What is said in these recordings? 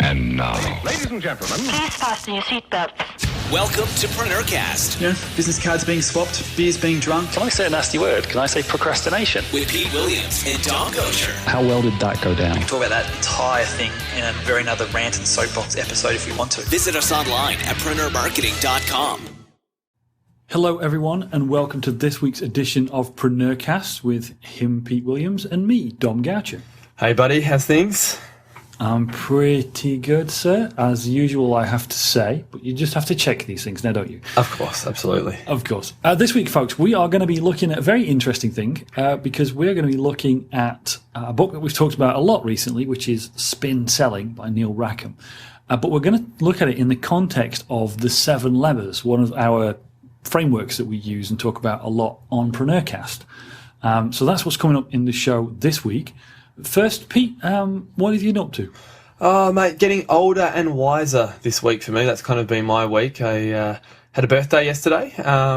And now, ladies and gentlemen, please fasten your seatbelts. Welcome to PreneurCast. Yeah, business cards being swapped, beers being drunk. Can I say a nasty word? Can I say procrastination? With Pete Williams and Don Gosher. how well did that go down? We can talk about that entire thing in a very another rant and soapbox episode if we want to. Visit us online at PreneurMarketing.com. Hello, everyone, and welcome to this week's edition of PreneurCast with him, Pete Williams, and me, Dom Goucher. Hey, buddy, how's things? I'm pretty good, sir. As usual, I have to say, but you just have to check these things now, don't you? Of course, absolutely. Of course. This week, folks, we are going to be looking at a very interesting thing because we're going to be looking at a book that we've talked about a lot recently, which is SPIN Selling by Neil Rackham. But we're going to look at it in the context of the 7 levers, one of our frameworks that we use and talk about a lot on PreneurCast. So that's what's coming up in the show this week. First, Pete, what have you been up to? Oh, mate, getting older and wiser this week for me. That's kind of been my week. I had a birthday yesterday,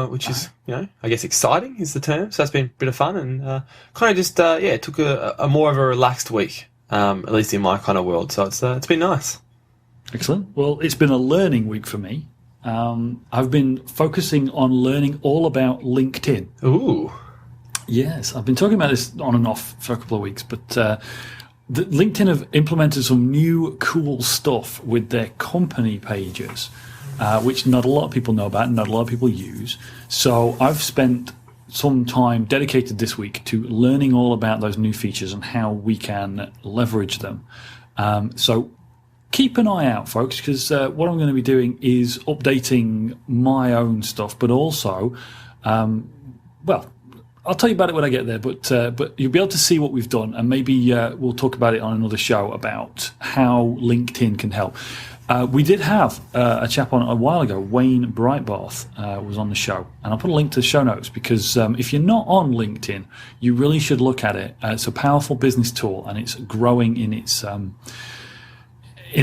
which is, I guess exciting is the term. So that's been a bit of fun and kind of just, took a more of a relaxed week, at least in my kind of world. So it's been nice. Excellent. Well, it's been a learning week for me. I've been focusing on learning all about LinkedIn. Ooh. Yes, I've been talking about this on and off for a couple of weeks, but LinkedIn have implemented some new cool stuff with their company pages, which not a lot of people know about and not a lot of people use. So I've spent some time dedicated this week to learning all about those new features and how we can leverage them. So keep an eye out, folks, because what I'm going to be doing is updating my own stuff, but also, I'll tell you about it when I get there, but you'll be able to see what we've done, and maybe we'll talk about it on another show about how LinkedIn can help. We did have a chap on a while ago, Wayne Breitbarth, was on the show, and I'll put a link to the show notes because if you're not on LinkedIn, you really should look at it. It's a powerful business tool, and it's growing in its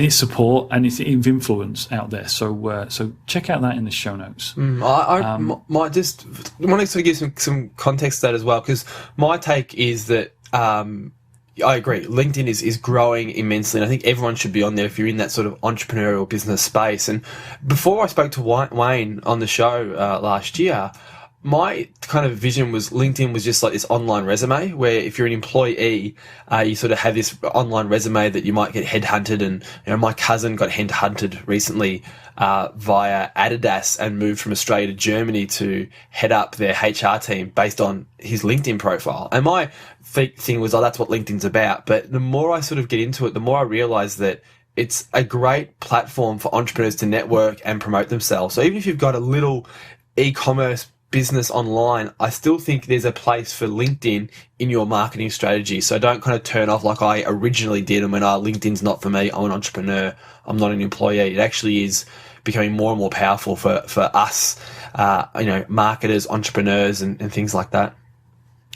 support and its influence out there. So check out that in the show notes. I might just want to sort of give some context to that as well, because my take is that I agree, LinkedIn is growing immensely, and I think everyone should be on there if you're in that sort of entrepreneurial business space. And before I spoke to Wayne on the show last year, my kind of vision was LinkedIn was just like this online resume where if you're an employee, you sort of have this online resume that you might get headhunted. And, my cousin got headhunted recently via Adidas and moved from Australia to Germany to head up their HR team based on his LinkedIn profile. And my thing was, that's what LinkedIn's about. But the more I sort of get into it, the more I realize that it's a great platform for entrepreneurs to network and promote themselves. So even if you've got a little e-commerce business online, I still think there's a place for LinkedIn in your marketing strategy. So don't kind of turn off like I originally did and went, LinkedIn's not for me, I'm an entrepreneur, I'm not an employee. It actually is becoming more and more powerful for us, marketers, entrepreneurs and things like that.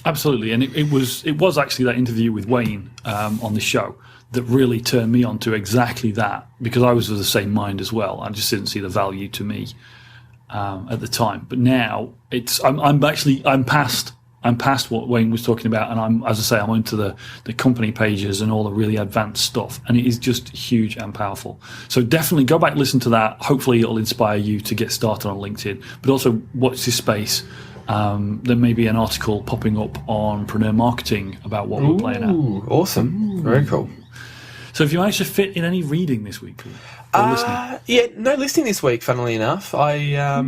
Absolutely, and it was actually that interview with Wayne on the show that really turned me on to exactly that, because I was of the same mind as well. I just didn't see the value to me at the time, but now I'm past what Wayne was talking about, and I'm onto the company pages and all the really advanced stuff, and it is just huge and powerful. So definitely go back, listen to that. Hopefully it'll inspire you to get started on LinkedIn, but also watch this space. There may be an article popping up on Preneur Marketing about what we're playing at. Awesome. Very cool. So if you managed to fit in any reading this week, or listening? Yeah, no listening this week, funnily enough. I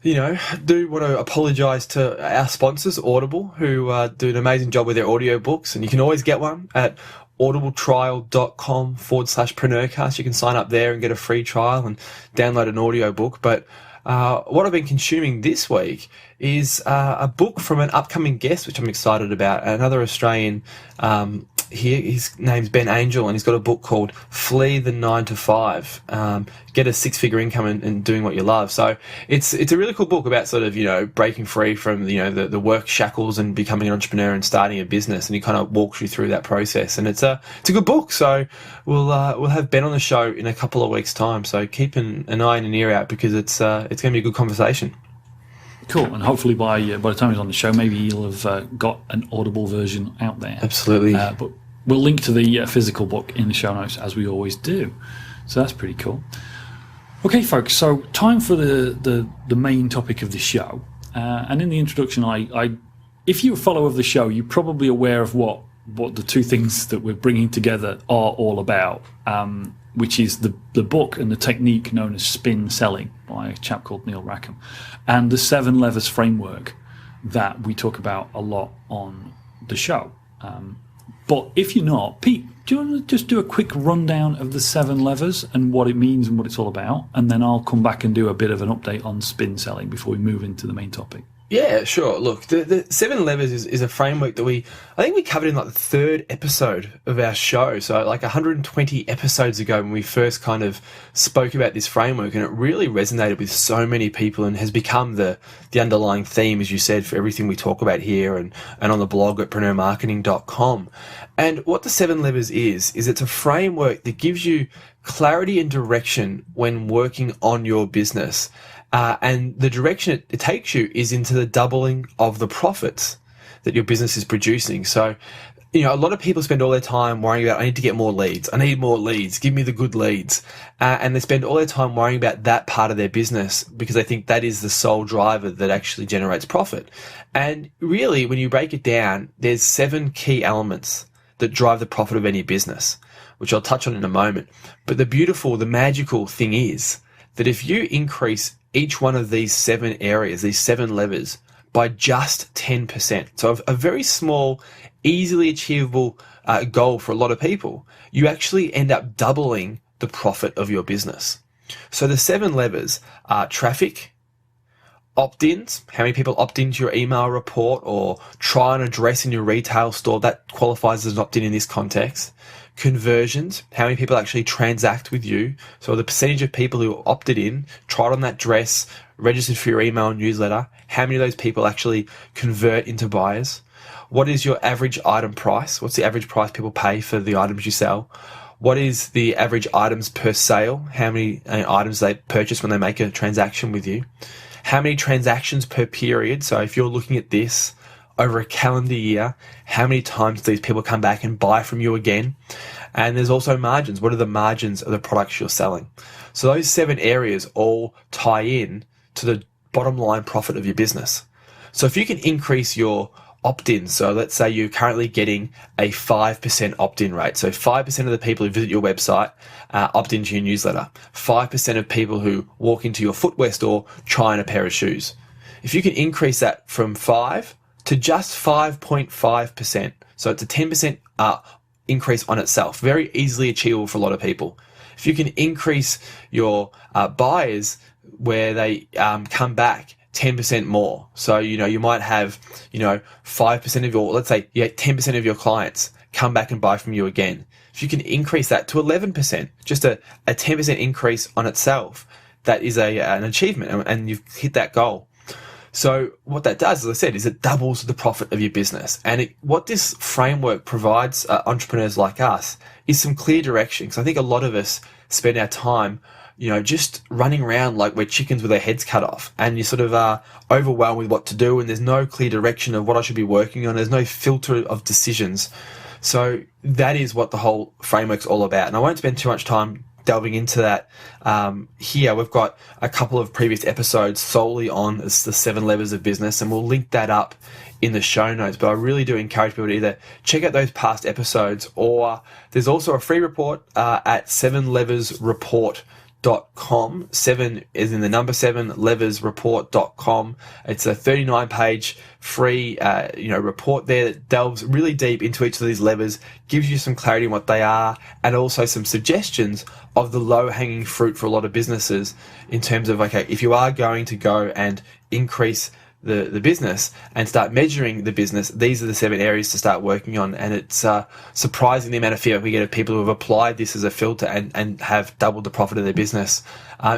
do want to apologise to our sponsors, Audible, who do an amazing job with their audiobooks, and you can always get one at audibletrial.com/PreneurCast. You can sign up there and get a free trial and download an audiobook. But what I've been consuming this week is a book from an upcoming guest, which I'm excited about, another Australian his name's Ben Angel, and he's got a book called Flee the 9 to 5, Get a 6-figure income and doing what you love. So it's a really cool book about sort of, breaking free from, the work shackles and becoming an entrepreneur and starting a business. And he kind of walks you through that process. And it's a good book. So we'll have Ben on the show in a couple of weeks' time. So keep an eye and an ear out, because it's going to be a good conversation. Cool, and hopefully by the time he's on the show, maybe he'll have got an Audible version out there. Absolutely. But we'll link to the physical book in the show notes, as we always do. So that's pretty cool. Okay, folks, so time for the main topic of the show. And in the introduction, if you're a follower of the show, you're probably aware of what the two things that we're bringing together are all about, which is the book and the technique known as spin selling by a chap called Neil Rackham, and the 7 levers framework that we talk about a lot on the show. But if you're not, Pete, do you want to just do a quick rundown of the 7 levers and what it means and what it's all about? And then I'll come back and do a bit of an update on spin selling before we move into the main topic. Yeah, sure. Look, the 7 levers is a framework that I think we covered in like the 3rd episode of our show. So like 120 episodes ago when we first kind of spoke about this framework, and it really resonated with so many people and has become the underlying theme, as you said, for everything we talk about here and on the blog at preneurmarketing.com. And what the 7 levers is it's a framework that gives you clarity and direction when working on your business. And the direction it takes you is into the doubling of the profits that your business is producing. So, a lot of people spend all their time worrying about, I need to get more leads. I need more leads. Give me the good leads. And they spend all their time worrying about that part of their business because they think that is the sole driver that actually generates profit. And really, when you break it down, there's 7 key elements that drive the profit of any business, which I'll touch on in a moment. But the magical thing is that if you increase each one of these 7 areas, these 7 levers, by just 10%. So a very small, easily achievable goal for a lot of people, you actually end up doubling the profit of your business. So the 7 levers are traffic, opt-ins, how many people opt into your email report or try an address in your retail store, that qualifies as an opt-in in this context. Conversions, how many people actually transact with you. So the percentage of people who opted in, tried on that dress, registered for your email newsletter, how many of those people actually convert into buyers? What is your average item price? What's the average price people pay for the items you sell? What is the average items per sale? How many items they purchase when they make a transaction with you? How many transactions per period? So if you're looking at this over a calendar year, how many times do these people come back and buy from you again? And there's also margins. What are the margins of the products you're selling? So those 7 areas all tie in to the bottom line profit of your business. So if you can increase your opt-in, so let's say you're currently getting a 5% opt-in rate. So 5% of the people who visit your website opt into your newsletter. 5% of people who walk into your footwear store try on a pair of shoes. If you can increase that from 5 to just 5.5%, so it's a 10% increase on itself, very easily achievable for a lot of people. If you can increase your buyers where they come back 10% more, so you might have 5% of your, let's say 10% of your clients come back and buy from you again. If you can increase that to 11%, just a 10% increase on itself, that is an achievement, and you've hit that goal. So what that does, as I said, is it doubles the profit of your business. And what this framework provides entrepreneurs like us is some clear direction. Because I think a lot of us spend our time, just running around like we're chickens with our heads cut off. And you sort of are overwhelmed with what to do. And there's no clear direction of what I should be working on. There's no filter of decisions. So that is what the whole framework's all about. And I won't spend too much time delving into that here. We've got a couple of previous episodes solely on the 7 levers of business, and we'll link that up in the show notes. But I really do encourage people to either check out those past episodes, or there's also a free report at 7leversreport.com. 7 is in the number 7, leversreport.com. It's a 39-page free report there that delves really deep into each of these levers, gives you some clarity on what they are, and also some suggestions of the low-hanging fruit for a lot of businesses in terms of, okay, if you are going to go and increase the business and start measuring the business, these are the 7 areas to start working on. And it's surprising the amount of feedback we get of people who have applied this as a filter and have doubled the profit of their business,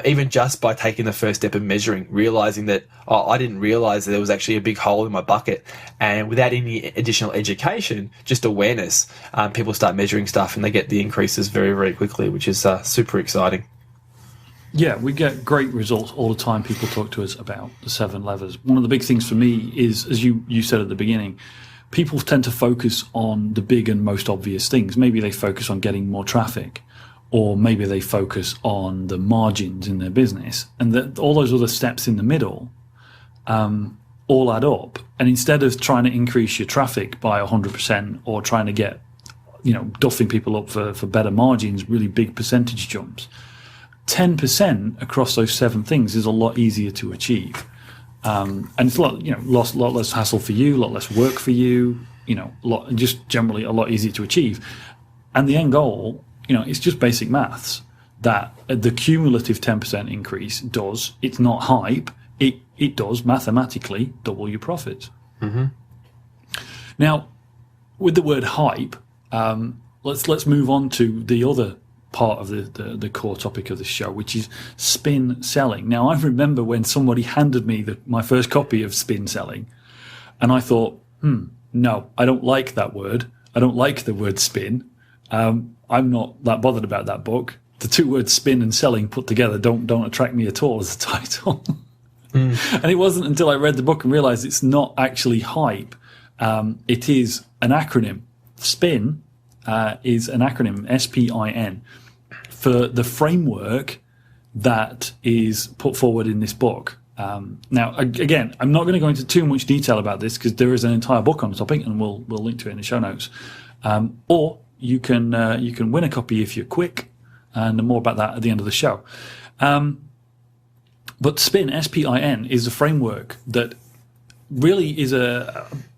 even just by taking the first step of measuring, realizing that, I didn't realize that there was actually a big hole in my bucket. And without any additional education, just awareness, people start measuring stuff and they get the increases very, very quickly, which is super exciting. Yeah, we get great results all the time. People talk to us about the 7 levers. One of the big things for me is, as you said at the beginning, people tend to focus on the big and most obvious things. Maybe they focus on getting more traffic, or maybe they focus on the margins in their business, and all those other steps in the middle all add up. And instead of trying to increase your traffic by 100% or trying to get, duffing people up for better margins, really big percentage jumps, 10% across those 7 things is a lot easier to achieve. And it's a lot less hassle for you, a lot less work for you, just generally a lot easier to achieve. And the end goal, it's just basic maths that the cumulative 10% increase does. It's not hype. It does mathematically double your profits. Mm-hmm. Now, with the word hype, let's move on to the other part of the core topic of the show, which is spin selling. Now, I remember when somebody handed me my first copy of Spin Selling, and I thought, no, I don't like that word. I don't like the word spin. I'm not that bothered about that book. The 2 words spin and selling put together don't attract me at all as a title. And it wasn't until I read the book and realized it's not actually hype. It is an acronym. SPIN is an acronym, SPIN, for the framework that is put forward in this book. Now, again, I'm not going to go into too much detail about this because there is an entire book on the topic, and we'll link to it in the show notes. Or you can win a copy if you're quick, and more about that at the end of the show. But SPIN, SPIN, is a framework that really is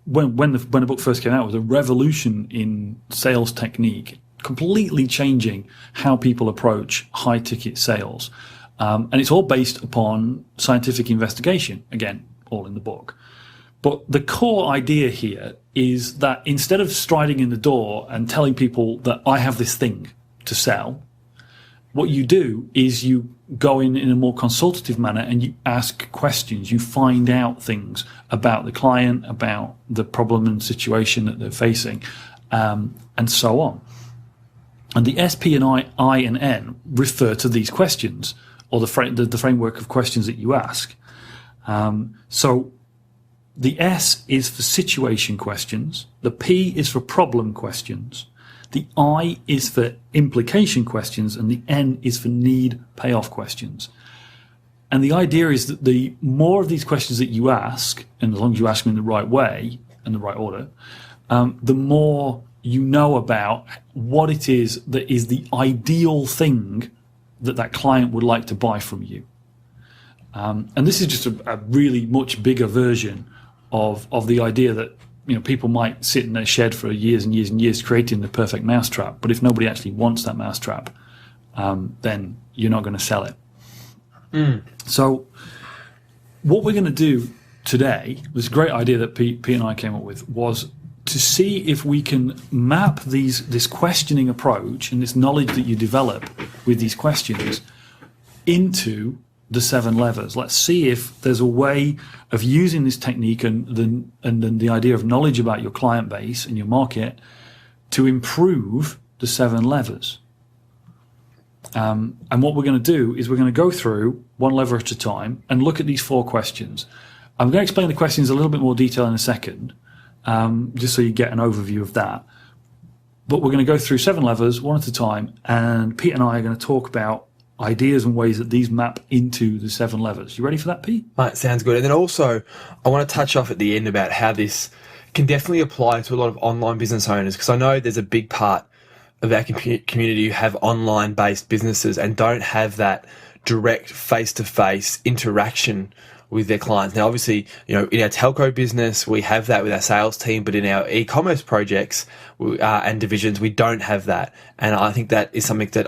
when the book first came out, was a revolution in sales technique, completely changing how people approach high ticket sales. And it's all based upon scientific investigation, again, all in the book. But the core idea here is that instead of striding in the door and telling people that I have this thing to sell, what you do is you go in a more consultative manner and you ask questions. You find out things about the client, about the problem and situation that they're facing, and so on. And the SP and I and N refer to these questions, or the framework of questions that you ask. So the S is for situation questions, the P is for problem questions, the I is for implication questions, and the N is for need payoff questions. And the idea is that the more of these questions that you ask, and as long as you ask them in the right way and the right order, the more you know about what it is that is the ideal thing that client would like to buy from you. And this is just a really much bigger version of the idea that people might sit in their shed for years and years and years creating the perfect mousetrap, but if nobody actually wants that mousetrap, then you're not going to sell it. So what we're going to do today, this great idea that Pete and I came up with, was to see if we can map this questioning approach and this knowledge that you develop with these questions into the 7 levers. Let's see if there's a way of using this technique and the idea of knowledge about your client base and your market to improve the 7 levers. And what we're going to do is we're going to go through one lever at a time and look at these 4 questions. I'm going to explain the questions in a little bit more detail in a second, just so you get an overview of that. But we're going to go through 7 levers, one at a time, and Pete and I are going to talk about ideas and ways that these map into the 7 levers. You ready for that, Pete? Mate, sounds good. And then also, I want to touch off at the end about how this can definitely apply to a lot of online business owners, because I know there's a big part of our community who have online-based businesses and don't have that direct face-to-face interaction with their clients. Now, obviously, in our telco business, we have that with our sales team, but in our e-commerce projects and divisions, we don't have that. And I think that is something that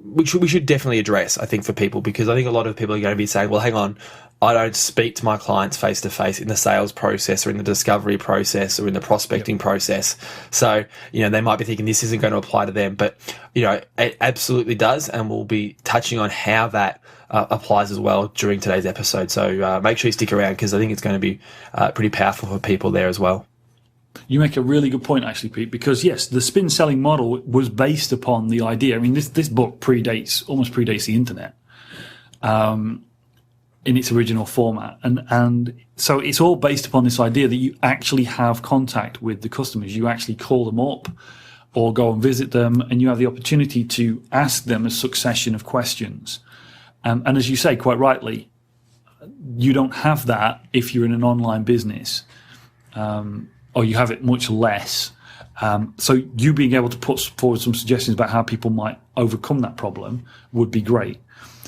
we should definitely address, I think, for people, because I think a lot of people are going to be saying, well, hang on, I don't speak to my clients face to face in the sales process or in the discovery process or in the prospecting process. So, they might be thinking this isn't going to apply to them, but, it absolutely does. And we'll be touching on how that applies as well during today's episode. So make sure you stick around, because I think it's going to be pretty powerful for people there as well. You make a really good point, actually, Pete, because yes, the spin selling model was based upon the idea. I mean, this book almost predates the internet. in its original format. And so it's all based upon this idea that you actually have contact with the customers. You actually call them up or go and visit them, and you have the opportunity to ask them a succession of questions. And as you say, quite rightly, you don't have that if you're in an online business, or you have it much less. So you being able to put forward some suggestions about how people might overcome that problem would be great.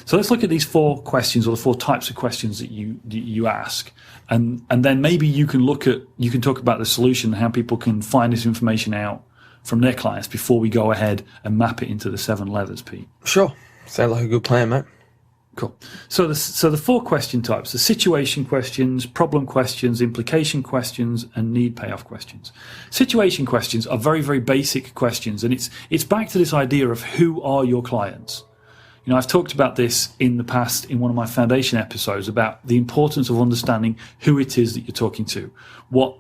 So let's look at these 4 questions, or the 4 types of questions that you ask, and then maybe you can talk about the solution and how people can find this information out from their clients before we go ahead and map it into the 7 levers, Pete. Sure. Sounds like a good plan, mate. Cool. So the 4 question types: the situation questions, problem questions, implication questions, and need payoff questions. Situation questions are very, very basic questions, and it's back to this idea of who are your clients. You know, I've talked about this in the past in one of my foundation episodes about the importance of understanding who it is that you're talking to, what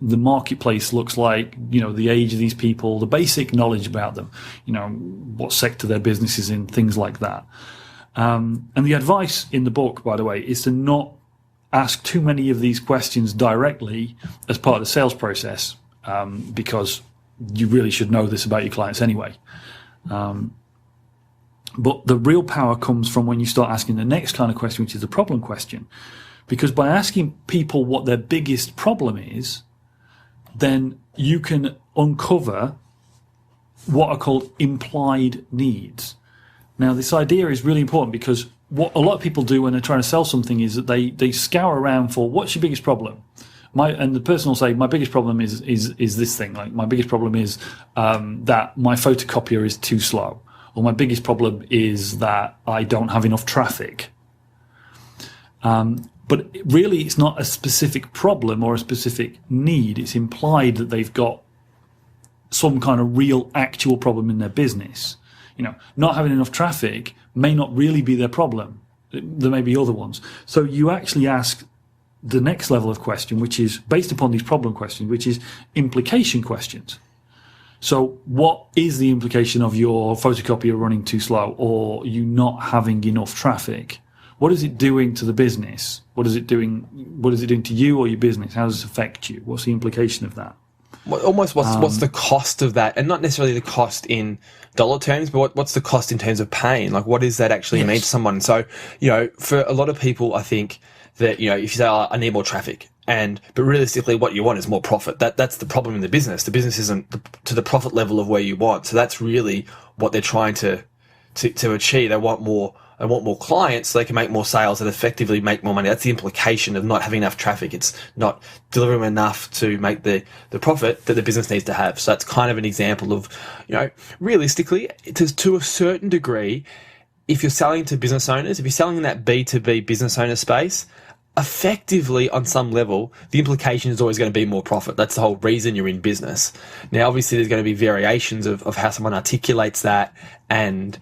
the marketplace looks like, you know, the age of these people, the basic knowledge about them, you know, what sector their business is in, things like that. And the advice in the book, by the way, is to not ask too many of these questions directly as part of the sales process, because you really should know this about your clients anyway. But the real power comes from when you start asking the next kind of question, which is the problem question. Because by asking people what their biggest problem is, then you can uncover what are called implied needs. Now, this idea is really important because what a lot of people do when they're trying to sell something is that they scour around for what's your biggest problem. And the person will say, my biggest problem is this thing. Like, my biggest problem is that my photocopier is too slow. Or my biggest problem is that I don't have enough traffic. But really, it's not a specific problem or a specific need. It's implied that they've got some kind of real, actual problem in their business. You know, not having enough traffic may not really be their problem. There may be other ones. So you actually ask the next level of question, which is based upon these problem questions, which is implication questions. So what is the implication of your photocopier running too slow or you not having enough traffic? What is it doing to the business? What is it doing to you or your business? How does it affect you? What's the implication of that? What's the cost of that? And not necessarily the cost in dollar terms, but what's the cost in terms of pain? Like, what does that actually mean to someone? So, you know, for a lot of people, I think that, you know, if you say, I need more traffic, but realistically what you want is more profit. That's the problem in the business. The business isn't to the profit level of where you want. So that's really what they're trying to achieve. They want more clients so they can make more sales and effectively make more money. That's the implication of not having enough traffic. It's not delivering enough to make the profit that the business needs to have. So that's kind of an example of, you know, realistically, to a certain degree, if you're selling to business owners, if you're selling in that B2B business owner space, effectively, on some level, the implication is always going to be more profit. That's the whole reason you're in business. Now, obviously, there's going to be variations of how someone articulates that and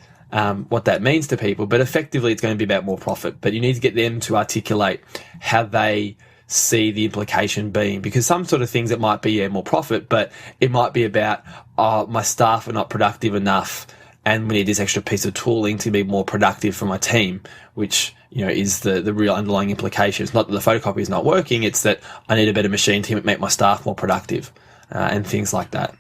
what that means to people, but effectively, it's going to be about more profit. But you need to get them to articulate how they see the implication being, because some sort of things it might be more profit, but it might be about my staff are not productive enough, and we need this extra piece of tooling to be more productive for my team, which, you know, is the real underlying implication. It's not that the photocopy is not working, it's that I need a better machine to make my staff more productive, and things like that.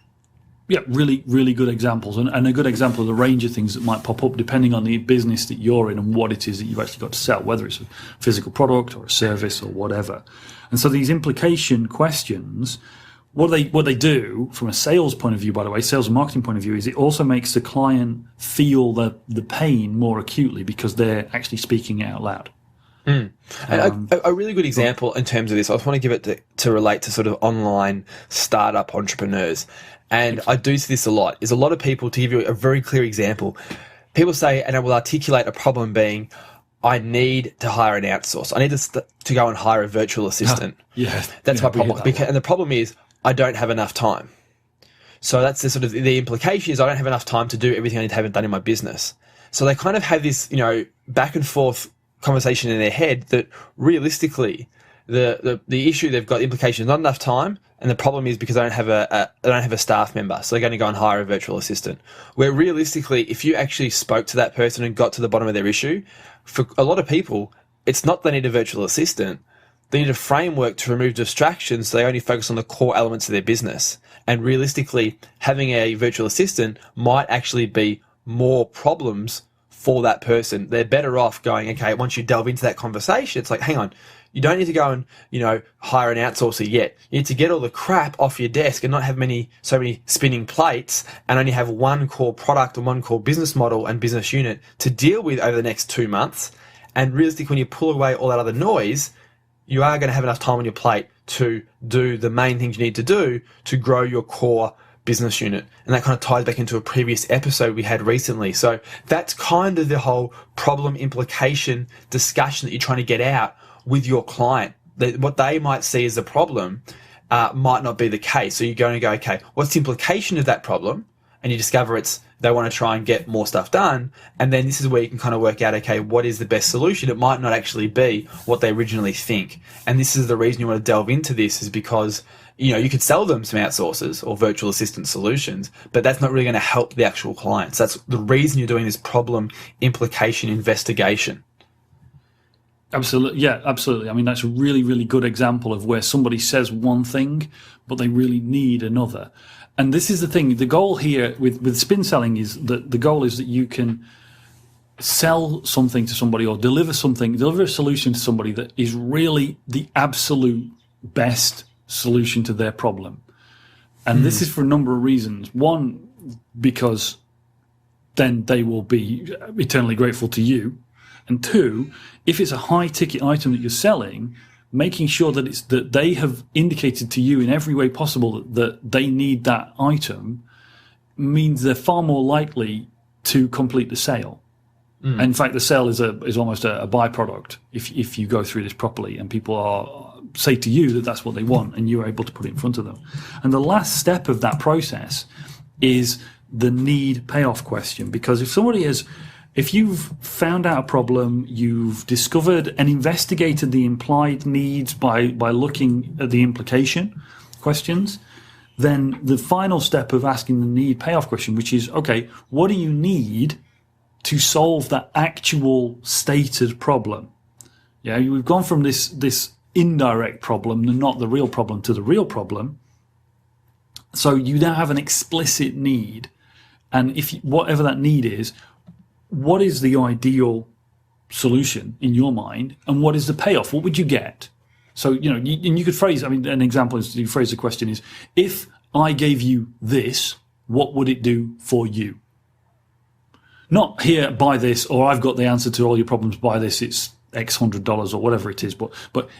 Yeah, really, really good examples, and a good example of the range of things that might pop up depending on the business that you're in and what it is that you've actually got to sell, whether it's a physical product or a service or whatever. And so these implication questions, what they do from a sales point of view, by the way, sales and marketing point of view, is it also makes the client feel the pain more acutely because they're actually speaking it out loud. A really good example in terms of this, I just want to give it to relate to sort of online startup entrepreneurs. And I do see this a lot, is a lot of people, to give you a very clear example, people say, and I will articulate a problem being, I need to hire an outsource. I need to go and hire a virtual assistant. That's my problem. And the problem is, I don't have enough time. So that's the sort of the implication is I don't have enough time to do everything I need to have done in my business. So they kind of have this, you know, back and forth conversation in their head that realistically the issue they've got, the implication is not enough time, and the problem is because I don't have a staff member, so they're going to go and hire a virtual assistant. Where realistically, if you actually spoke to that person and got to the bottom of their issue, for a lot of people, it's not they need a virtual assistant. They need a framework to remove distractions so they only focus on the core elements of their business. And realistically, having a virtual assistant might actually be more problems for that person. They're better off going, okay, once you delve into that conversation, it's like, hang on, you don't need to go and, hire an outsourcer yet. You need to get all the crap off your desk and not have so many spinning plates and only have one core product and one core business model and business unit to deal with over the next 2 months. And realistically, when you pull away all that other noise, you are going to have enough time on your plate to do the main things you need to do to grow your core business unit. And that kind of ties back into a previous episode we had recently. So that's kind of the whole problem implication discussion that you're trying to get out with your client. What they might see as a problem might not be the case. So you're going to go, okay, what's the implication of that problem? And you discover they want to try and get more stuff done. And then this is where you can kind of work out, okay, what is the best solution? It might not actually be what they originally think. And this is the reason you want to delve into this, is because, you could sell them some outsourcers or virtual assistant solutions, but that's not really going to help the actual clients. That's the reason you're doing this problem implication investigation. Absolutely. Yeah, absolutely. I mean, that's a really, really good example of where somebody says one thing, but they really need another. And this is the thing. The goal here with spin selling is that the goal is that you can sell something to somebody or deliver a solution to somebody that is really the absolute best solution to their problem. And this is for a number of reasons. One, because then they will be eternally grateful to you. And two, if it's a high ticket item that you're selling, making sure that they have indicated to you in every way possible that they need that item means they're far more likely to complete the sale. And in fact, the sale is almost a byproduct if you go through this properly and people say to you that that's what they want and you're able to put it in front of them. And the last step of that process is the need payoff question, because if you've found out a problem, you've discovered and investigated the implied needs by looking at the implication questions, then the final step of asking the need payoff question, which is, okay, what do you need to solve that actual stated problem? Yeah, we've gone from this indirect problem, not the real problem, to the real problem. So you now have an explicit need. And whatever that need is, what is the ideal solution in your mind, and what is the payoff? What would you get? So, you could phrase, an example is you phrase the question is, if I gave you this, what would it do for you? Not here, buy this, or I've got the answer to all your problems, buy this, it's X $100 or whatever it is. But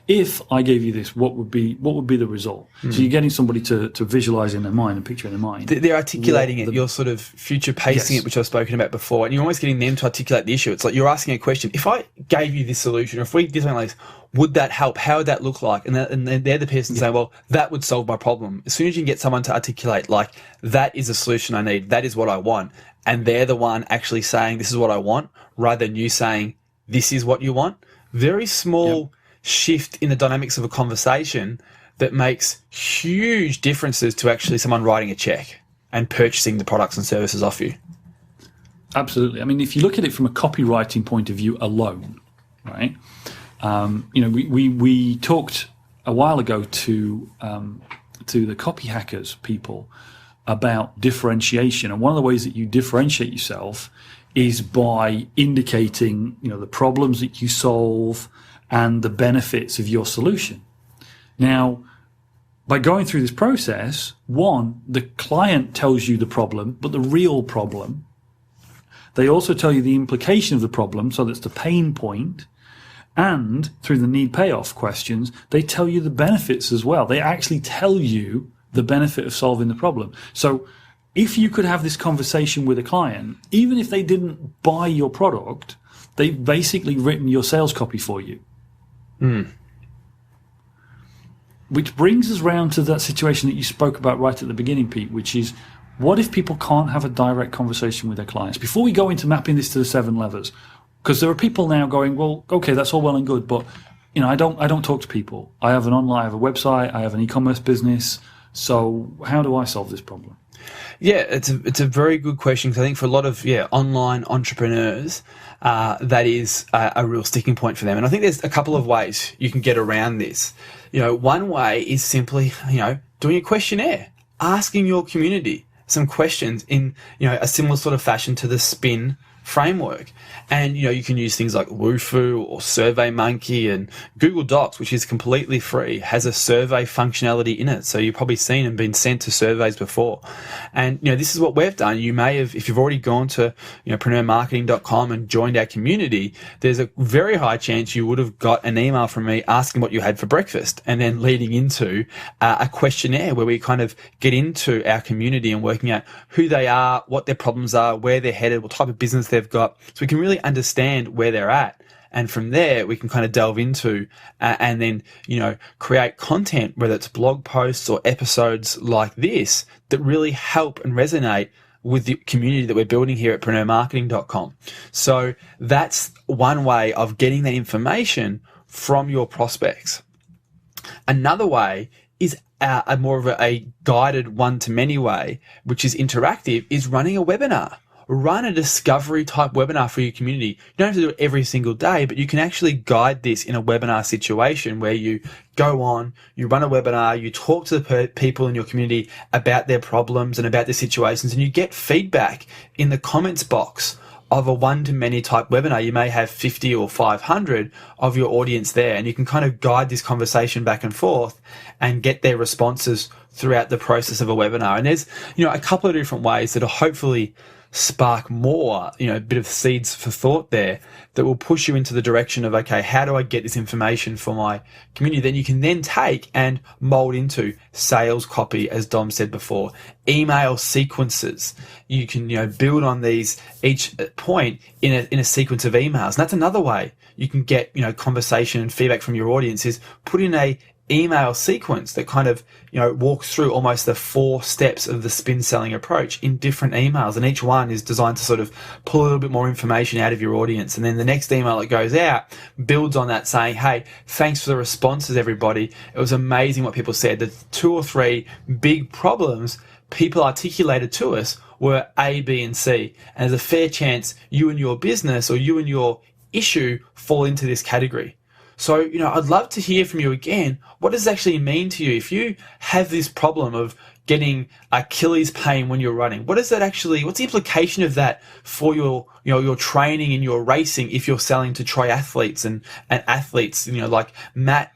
if I gave you this, what would be the result? So you're getting somebody to visualize in their mind and picture in their mind. They're articulating it. You're sort of future pacing it, which I've spoken about before, and you're always getting them to articulate the issue. It's like you're asking a question. If I gave you this solution, or if we did something like this, would that help? How would that look like? And then they're the person saying, well, that would solve my problem. As soon as you can get someone to articulate, like, that is a solution I need, that is what I want, and they're the one actually saying, this is what I want, rather than you saying, this is what you want. Very small shift in the dynamics of a conversation that makes huge differences to actually someone writing a check and purchasing the products and services off you. Absolutely. If you look at it from a copywriting point of view alone, right? We talked a while ago to the copy hackers people about differentiation, and one of the ways that you differentiate yourself is by indicating, the problems that you solve and the benefits of your solution. Now, by going through this process, one, the client tells you the problem, but the real problem. They also tell you the implication of the problem, so that's the pain point. And through the need payoff questions, they tell you the benefits as well. They actually tell you the benefit of solving the problem. So if you could have this conversation with a client, even if they didn't buy your product, they've basically written your sales copy for you. Which brings us round to that situation that you spoke about right at the beginning, Pete, which is, what if people can't have a direct conversation with their clients? Before we go into mapping this to the 7 levers, because there are people now going, well, okay, that's all well and good, but I don't talk to people. I have a website, I have an e-commerce business, so how do I solve this problem? Yeah, it's a very good question, because I think for a lot of online entrepreneurs, that is a real sticking point for them. And I think there's a couple of ways you can get around this. One way is simply doing a questionnaire, asking your community some questions in a similar sort of fashion to the SPIN framework. And you can use things like Wufoo or SurveyMonkey, and Google Docs, which is completely free, has a survey functionality in it. So you've probably seen and been sent to surveys before. And this is what we've done. You may have, if you've already gone to PreneurMarketing.com and joined our community, there's a very high chance you would have got an email from me asking what you had for breakfast, and then leading into a questionnaire where we kind of get into our community and working out who they are, what their problems are, where they're headed, what type of business they've got, so we can really understand where they're at. And from there, we can kind of delve into and then, create content, whether it's blog posts or episodes like this, that really help and resonate with the community that we're building here at PreneurMarketing.com. So that's one way of getting that information from your prospects. Another way is a more of a guided one-to-many way, which is interactive, is running a webinar. Run a discovery type webinar for your community. You don't have to do it every single day, but you can actually guide this in a webinar situation where you go on, you run a webinar, you talk to the people in your community about their problems and about their situations, and you get feedback in the comments box of a one-to-many type webinar. You may have 50 or 500 of your audience there, and you can kind of guide this conversation back and forth and get their responses throughout the process of a webinar. And there's, a couple of different ways that will hopefully spark more, a bit of seeds for thought there that will push you into the direction of, okay, how do I get this information for my community? Then you can then take and mold into sales copy, as Dom said before, email sequences. You can, build on these each point in a sequence of emails. And that's another way you can get, conversation and feedback from your audience, is put in a email sequence that kind of walks through almost the 4 steps of the spin selling approach in different emails, and each one is designed to sort of pull a little bit more information out of your audience. And then the next email that goes out builds on that, saying, hey, thanks for the responses, everybody. It was amazing what people said. The 2 or 3 big problems people articulated to us were A, B, and C, and there's a fair chance you and your business or you and your issue fall into this category. So, I'd love to hear from you again. What does it actually mean to you if you have this problem of getting Achilles pain when you're running? What is that actually? What's the implication of that for your, your training and your racing if you're selling to triathletes and athletes, like Matt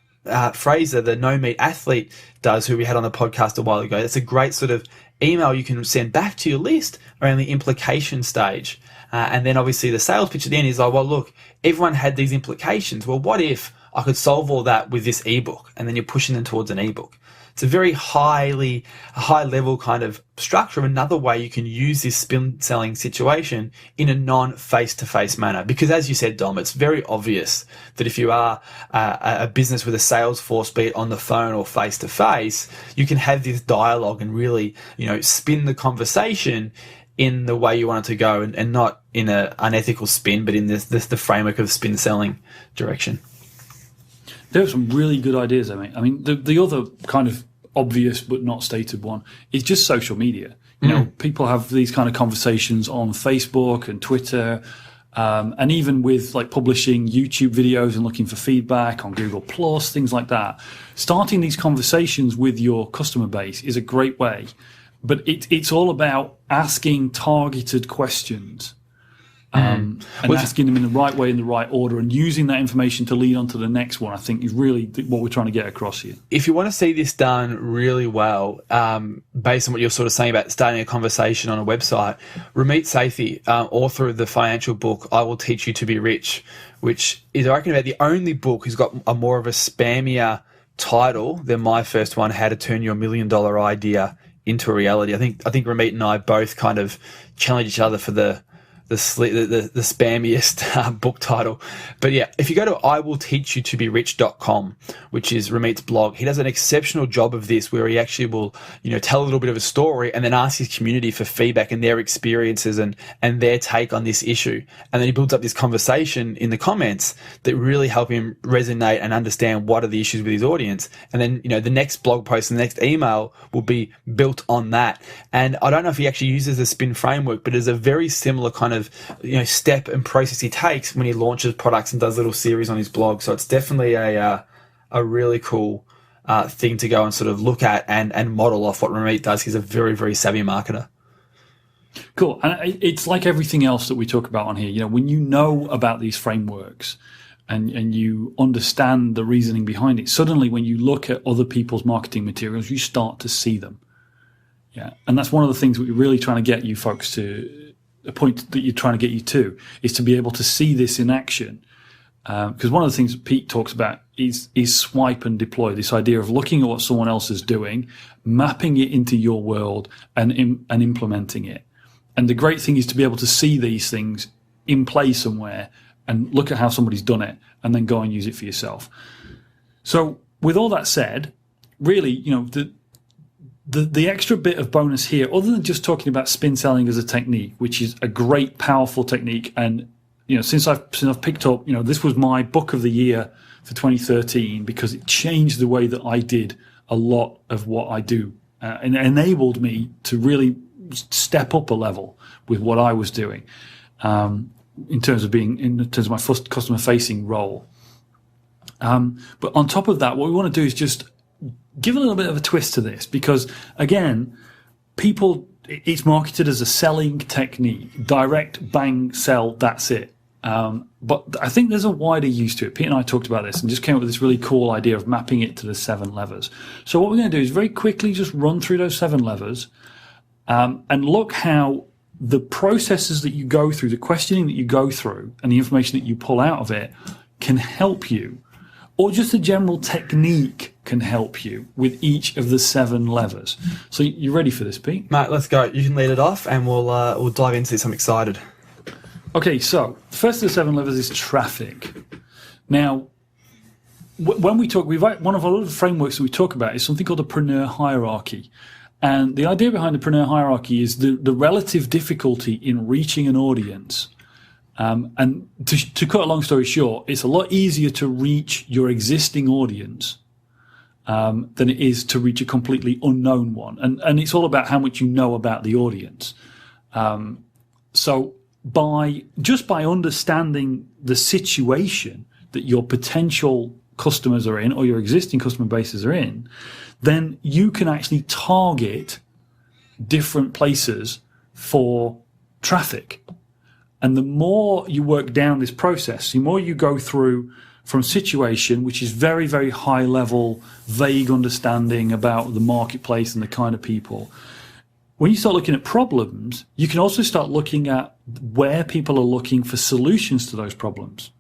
Fraser, the no meat athlete, does, who we had on the podcast a while ago? That's a great sort of email you can send back to your list around the implication stage. And then obviously the sales pitch at the end is like, well, look, everyone had these implications. Well, what if I could solve all that with this ebook? And then you're pushing them towards an ebook. It's a very high level kind of structure of another way you can use this spin selling situation in a non-face-to-face manner. Because as you said, Dom, it's very obvious that if you are a business with a sales force, be it on the phone or face-to-face, you can have this dialogue and really, spin the conversation in the way you want it to go, and not in an unethical spin, but in the framework of spin selling direction. There are some really good ideas there, mate. I mean, the other kind of obvious but not stated one is just social media. People have these kind of conversations on Facebook and Twitter, and even with like publishing YouTube videos and looking for feedback on Google Plus, things like that. Starting these conversations with your customer base is a great way. But it's all about asking targeted questions and asking them in the right way, in the right order, and using that information to lead on to the next one, I think, is really what we're trying to get across here. If you want to see this done really well, based on what you're sort of saying about starting a conversation on a website, Ramit Sethi, author of the financial book, I Will Teach You to Be Rich, which is, I reckon, about the only book who's got a more of a spammier title than my first one, How to Turn Your $1 Million Idea into a reality. I think Ramit and I both kind of challenge each other for the spammiest book title. But yeah, if you go to iwillteachyoutoberich.com, which is Ramit's blog, he does an exceptional job of this, where he actually will, tell a little bit of a story and then ask his community for feedback and their experiences and their take on this issue. And then he builds up this conversation in the comments that really help him resonate and understand what are the issues with his audience. And then, the next blog post and the next email will be built on that. And I don't know if he actually uses the SPIN framework, but it's a very similar kind of step and process he takes when he launches products and does little series on his blog. So it's definitely a really cool thing to go and sort of look at and model off what Ramit does. He's a very, very savvy marketer. Cool. And it's like everything else that we talk about on here. When you know about these frameworks and you understand the reasoning behind it, suddenly when you look at other people's marketing materials, you start to see them. Yeah. And that's one of the things that we're really trying to get you folks to, the point that you're trying to get you to, is to be able to see this in action. Because one of the things that Pete talks about is swipe and deploy, this idea of looking at what someone else is doing, mapping it into your world and implementing it. And the great thing is to be able to see these things in play somewhere and look at how somebody's done it and then go and use it for yourself. So with all that said, really, the extra bit of bonus here, other than just talking about spin selling as a technique, which is a great, powerful technique, and since I've picked up, this was my book of the year for 2013 because it changed the way that I did a lot of what I do, and it enabled me to really step up a level with what I was doing, in terms of my first customer facing role. But on top of that, what we want to do is just give a little bit of a twist to this, because again, it's marketed as a selling technique, direct, bang, sell, that's it. But I think there's a wider use to it. Pete and I talked about this and just came up with this really cool idea of mapping it to the 7 levers. So what we're going to do is very quickly just run through those 7 levers, and look how the processes that you go through, the questioning that you go through, and the information that you pull out of it can help you, or just a general technique can help you with each of the 7 levers. So you ready for this, Pete? Mate, let's go. You can lead it off and we'll dive into this. I'm excited. Okay, so the first of the 7 levers is traffic. Now, when we talk, one of our other frameworks that we talk about is something called the Preneur Hierarchy. And the idea behind the Preneur Hierarchy is the relative difficulty in reaching an audience. And to cut a long story short, it's a lot easier to reach your existing audience than it is to reach a completely unknown one. And it's all about how much you know about the audience. So by understanding the situation that your potential customers are in or your existing customer bases are in, then you can actually target different places for traffic. And the more you work down this process, the more you go through from situation, which is very, very high level, vague understanding about the marketplace and the kind of people. When you start looking at problems, you can also start looking at where people are looking for solutions to those problems.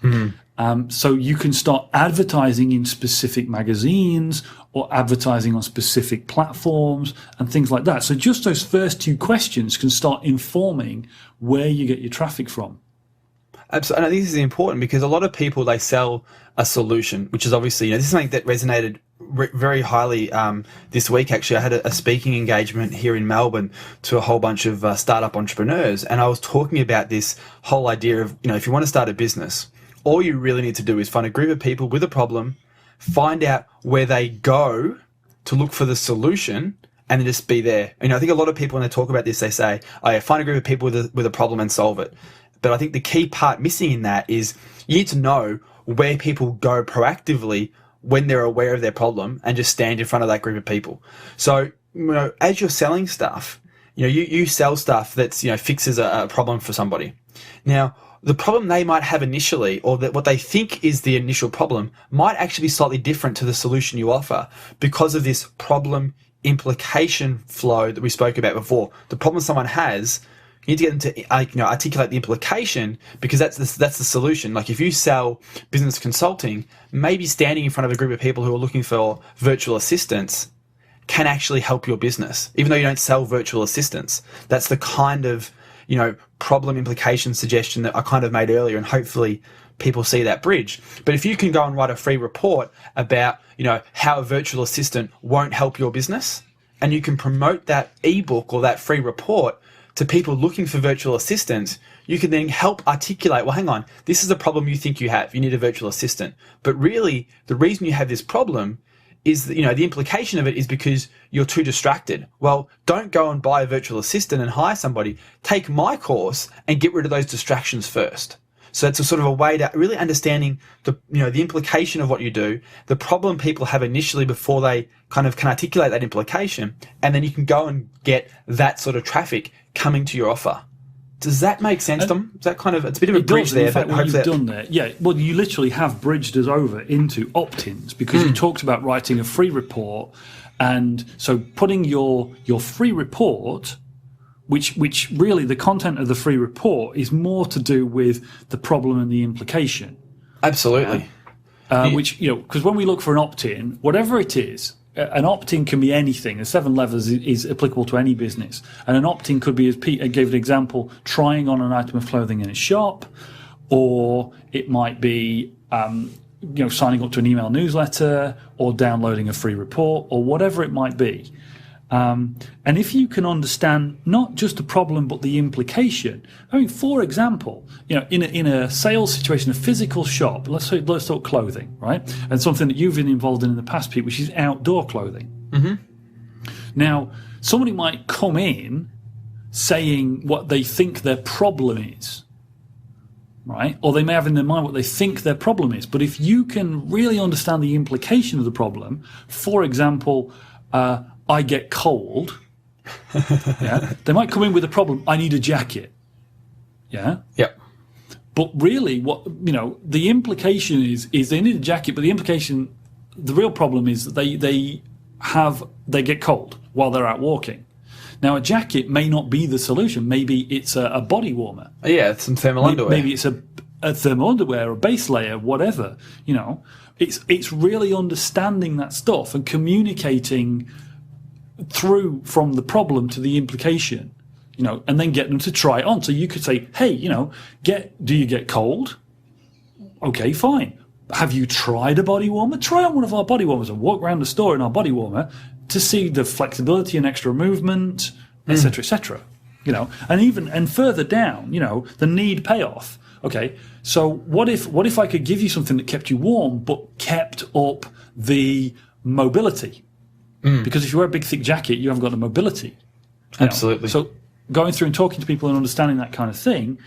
Mm-hmm. So you can start advertising in specific magazines or advertising on specific platforms and things like that. So just those first 2 questions can start informing where you get your traffic from. Absolutely. And I think this is important because a lot of people, they sell a solution, which is obviously, this is something that resonated very highly this week. Actually, I had a speaking engagement here in Melbourne to a whole bunch of startup entrepreneurs, and I was talking about this whole idea of, if you want to start a business, all you really need to do is find a group of people with a problem, find out where they go to look for the solution, and then just be there. I think a lot of people, when they talk about this, they say, oh, yeah, find a group of people with a problem and solve it. But I think the key part missing in that is you need to know where people go proactively when they're aware of their problem and just stand in front of that group of people. So, as you're selling stuff, you sell stuff that's, fixes a problem for somebody. Now, the problem they might have initially, or that what they think is the initial problem, might actually be slightly different to the solution you offer because of this problem implication flow that we spoke about before. The problem someone has, you need to get them to articulate the implication, because that's the solution. Like if you sell business consulting, maybe standing in front of a group of people who are looking for virtual assistants can actually help your business, even though you don't sell virtual assistants. That's the kind of problem implication suggestion that I kind of made earlier, and hopefully people see that bridge. But if you can go and write a free report about, how a virtual assistant won't help your business, and you can promote that ebook or that free report to people looking for virtual assistants, you can then help articulate, well, hang on, this is a problem you think you have. You need a virtual assistant. But really, the reason you have this problem is that, the implication of it is because you're too distracted. Well, don't go and buy a virtual assistant and hire somebody. Take my course and get rid of those distractions first. So it's a sort of a way to really understanding the implication of what you do, the problem people have initially before they kind of can articulate that implication, and then you can go and get that sort of traffic coming to your offer. Does that make sense, Tom? Is that kind of, it's a bit of a bridge there, but what you've done there, yeah. Well, you literally have bridged us over into opt-ins, because you talked about writing a free report, and so putting your free report, which really the content of the free report is more to do with the problem and the implication. Absolutely. Which, because when we look for an opt-in, whatever it is, an opt-in can be anything. The 7 levers is applicable to any business. And an opt-in could be, as Pete gave an example, trying on an item of clothing in a shop, or it might be, signing up to an email newsletter, or downloading a free report, or whatever it might be. And if you can understand not just the problem but the implication, for example, in a sales situation, a physical shop, let's talk clothing, right? And something that you've been involved in the past, Pete, which is outdoor clothing. Mm-hmm. Now, somebody might come in saying what they think their problem is, right? Or they may have in their mind what they think their problem is. But if you can really understand the implication of the problem, for example, I get cold. Yeah, they might come in with a problem. I need a jacket. Yeah. Yep. But really, what the implication is they need a jacket. But the real problem is that they get cold while they're out walking. Now, a jacket may not be the solution. Maybe it's a body warmer. Yeah, some thermal underwear. Maybe it's a thermal underwear, a base layer, whatever. It's really understanding that stuff and communicating through from the problem to the implication, and then get them to try it on. So you could say, hey, do you get cold? Okay, fine. Have you tried a body warmer? Try on one of our body warmers and walk around the store in our body warmer to see the flexibility and extra movement, etc., etc. And further down, the need payoff. Okay, so what if I could give you something that kept you warm but kept up the mobility? Because if you wear a big thick jacket, you haven't got the mobility. Absolutely. So going through and talking to people and understanding that kind of thing,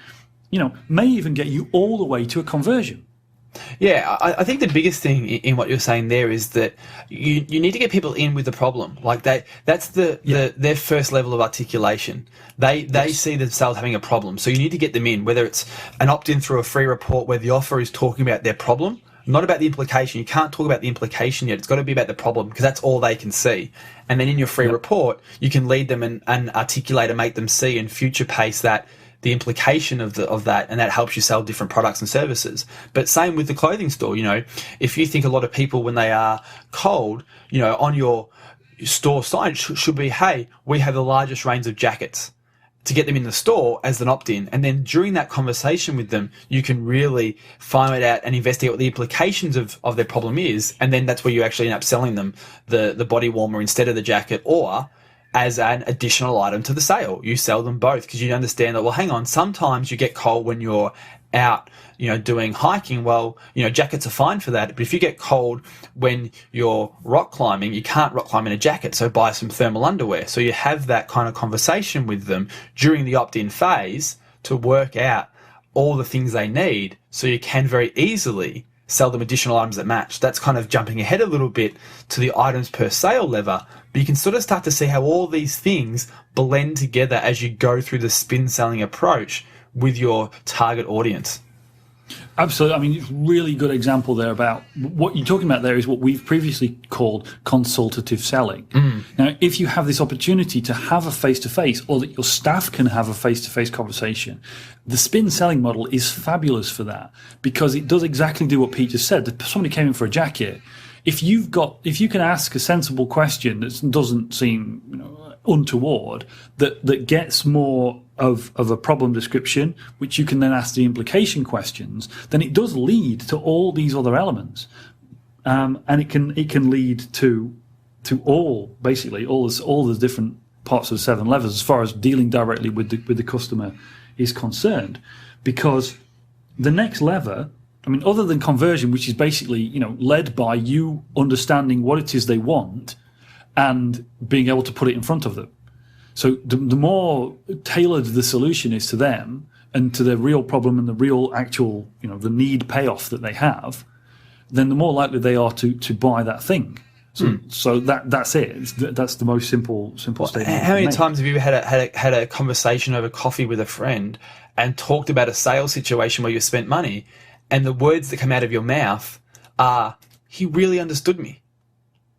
may even get you all the way to a conversion. Yeah, I think the biggest thing in what you're saying there is that you need to get people in with the problem. Like that's their first level of articulation. They see themselves having a problem. So you need to get them in, whether it's an opt-in through a free report where the offer is talking about their problem, not about the implication. You can't talk about the implication yet. It's got to be about the problem, because that's all they can see. And then in your free report, you can lead them and articulate and make them see and future pace the implication of that, and that helps you sell different products and services. But same with the clothing store. If you think a lot of people, when they are cold, on your store sign should be, hey, we have the largest range of jackets, to get them in the store as an opt-in. And then during that conversation with them, you can really find out and investigate what the implications of their problem is. And then that's where you actually end up selling them the body warmer instead of the jacket, or as an additional item to the sale. You sell them both, because you understand that, well, hang on, sometimes you get cold when you're out, doing hiking. Well, jackets are fine for that. But if you get cold when you're rock climbing, you can't rock climb in a jacket. So buy some thermal underwear. So you have that kind of conversation with them during the opt-in phase to work out all the things they need, so you can very easily sell them additional items that match. That's kind of jumping ahead a little bit to the items per sale lever, but you can sort of start to see how all these things blend together as you go through the spin selling approach with your target audience. Absolutely. I mean, it's a really good example there about what you're talking about there is what we've previously called consultative selling. Now, if you have this opportunity to have a face-to-face, or that your staff can have a face-to-face conversation, the spin selling model is fabulous for that, because it does exactly do what Pete just said. If somebody came in for a jacket, if you can ask a sensible question that doesn't seem untoward that gets more of a problem description, which you can then ask the implication questions, then it does lead to all these other elements, and it can lead to all the different parts of the 7 levels as far as dealing directly with the customer is concerned. Because the next lever, I mean, other than conversion, which is basically led by you understanding what it is they want and being able to put it in front of them. So the more tailored the solution is to them and to their real problem and the real actual, the need payoff that they have, then the more likely they are to buy that thing. So that's it. That's the most simple statement. How many times have you had a conversation over coffee with a friend and talked about a sales situation where you spent money, and the words that come out of your mouth are, "He really understood me."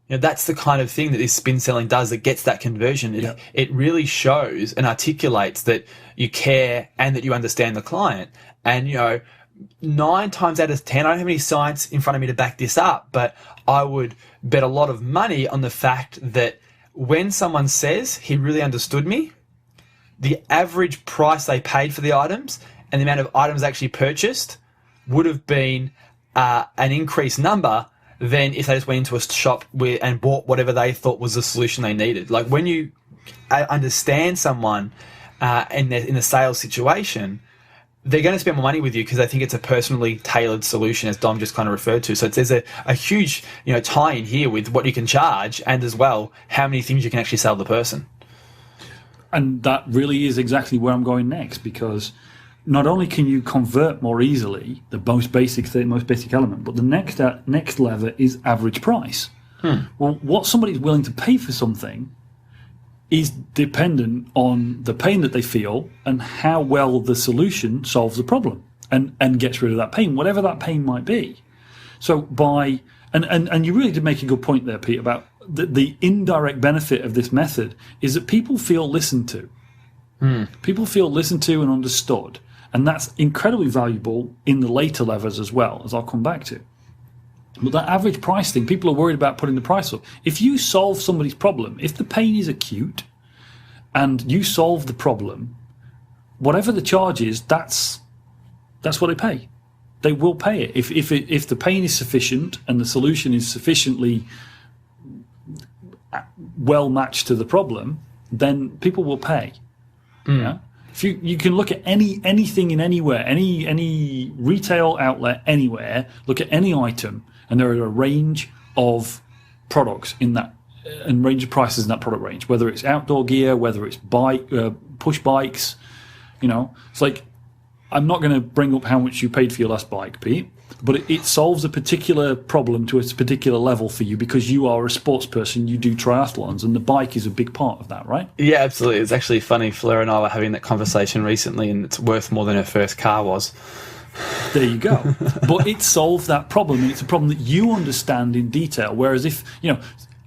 That's the kind of thing that this spin selling does, that gets that conversion. It really shows and articulates that you care and that you understand the client. And, 9 times out of 10, I don't have any science in front of me to back this up, but I would bet a lot of money on the fact that when someone says, "He really understood me," the average price they paid for the items and the amount of items actually purchased would have been an increased number than if they just went into a shop and bought whatever they thought was the solution they needed. Like, when you understand someone in the sales situation, they're going to spend more money with you because they think it's a personally tailored solution, as Dom just kind of referred to. So there's a huge tie-in here with what you can charge, and as well how many things you can actually sell the person. And that really is exactly where I'm going next, because not only can you convert more easily, the most basic element, but the next lever is average price. Well, what somebody's willing to pay for something is dependent on the pain that they feel and how well the solution solves the problem and gets rid of that pain, whatever that pain might be. So and you really did make a good point there, Pete, about the indirect benefit of this method is that people feel listened to. People feel listened to and understood. And that's incredibly valuable in the later levers as well, as I'll come back to. But that average price thing, people are worried about putting the price up. If you solve somebody's problem, if the pain is acute and you solve the problem, whatever the charge is, that's what they pay. They will pay it. If the pain is sufficient and the solution is sufficiently well matched to the problem, then people will pay. Yeah? If you can look at anything in anywhere, any retail outlet anywhere, look at any item, and there are a range of products in that, and range of prices in that product range, whether it's outdoor gear, whether it's push bikes. It's like, I'm not going to bring up how much you paid for your last bike, Pete, but it solves a particular problem to a particular level for you because you are a sports person, you do triathlons, and the bike is a big part of that, right? Yeah, absolutely. It's actually funny. Fleur and I were having that conversation recently, and it's worth more than her first car was. There you go. But it solves that problem, and it's a problem that you understand in detail. Whereas if,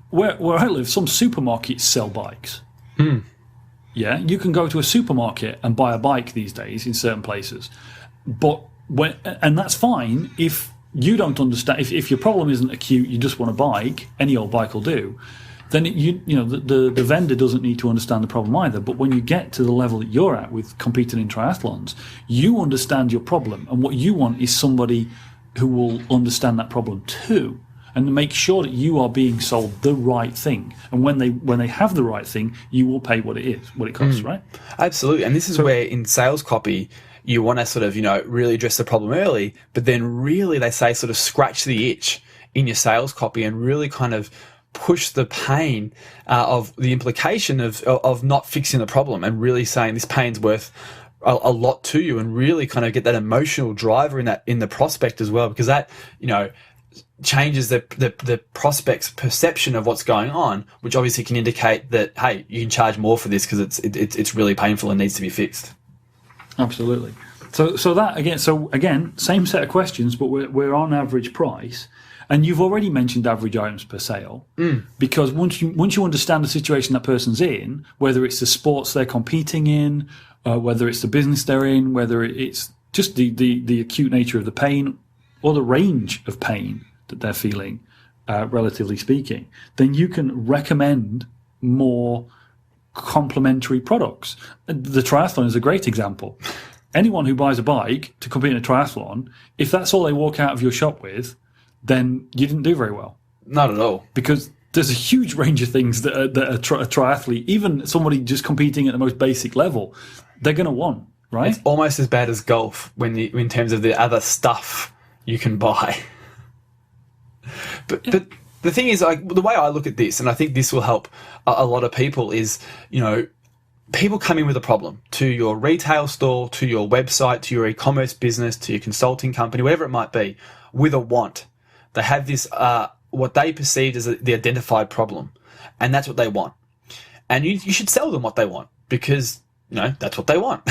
where I live, some supermarkets sell bikes. Yeah, you can go to a supermarket and buy a bike these days in certain places. And that's fine if you don't understand. If your problem isn't acute, you just want a bike, any old bike will do, then the vendor doesn't need to understand the problem either. But when you get to the level that you're at with competing in triathlons, you understand your problem, and what you want is somebody who will understand that problem too, and make sure that you are being sold the right thing. And when they have the right thing, you will pay what it costs, right? Absolutely. And this is where in sales copy you want to sort of really address the problem early, but then really, they say, sort of scratch the itch in your sales copy and really kind of push the pain of the implication of not fixing the problem, and really saying this pain's worth a lot to you, and really kind of get that emotional driver in the prospect as well, because that changes the prospect's perception of what's going on, which obviously can indicate that, hey, you can charge more for this because it's really painful and needs to be fixed. Absolutely. So again, same set of questions, but we're on average price. And you've already mentioned average items per sale, because once you understand the situation that person's in, whether it's the sports they're competing in, whether it's the business they're in, whether it's just the acute nature of the pain or the range of pain that they're feeling, relatively speaking, then you can recommend more complementary products. The triathlon is a great example. Anyone who buys a bike to compete in a triathlon, if that's all they walk out of your shop with, then you didn't do very well. Not at all. Because there's a huge range of things that a triathlete, even somebody just competing at the most basic level, they're going to want, right? It's almost as bad as golf in terms of the other stuff you can buy. But the thing is, the way I look at this, and I think this will help a lot of people, is, people come in with a problem to your retail store, to your website, to your e-commerce business, to your consulting company, whatever it might be, with a want. They have this, what they perceive as the identified problem, and that's what they want. And you should sell them what they want, because, that's what they want.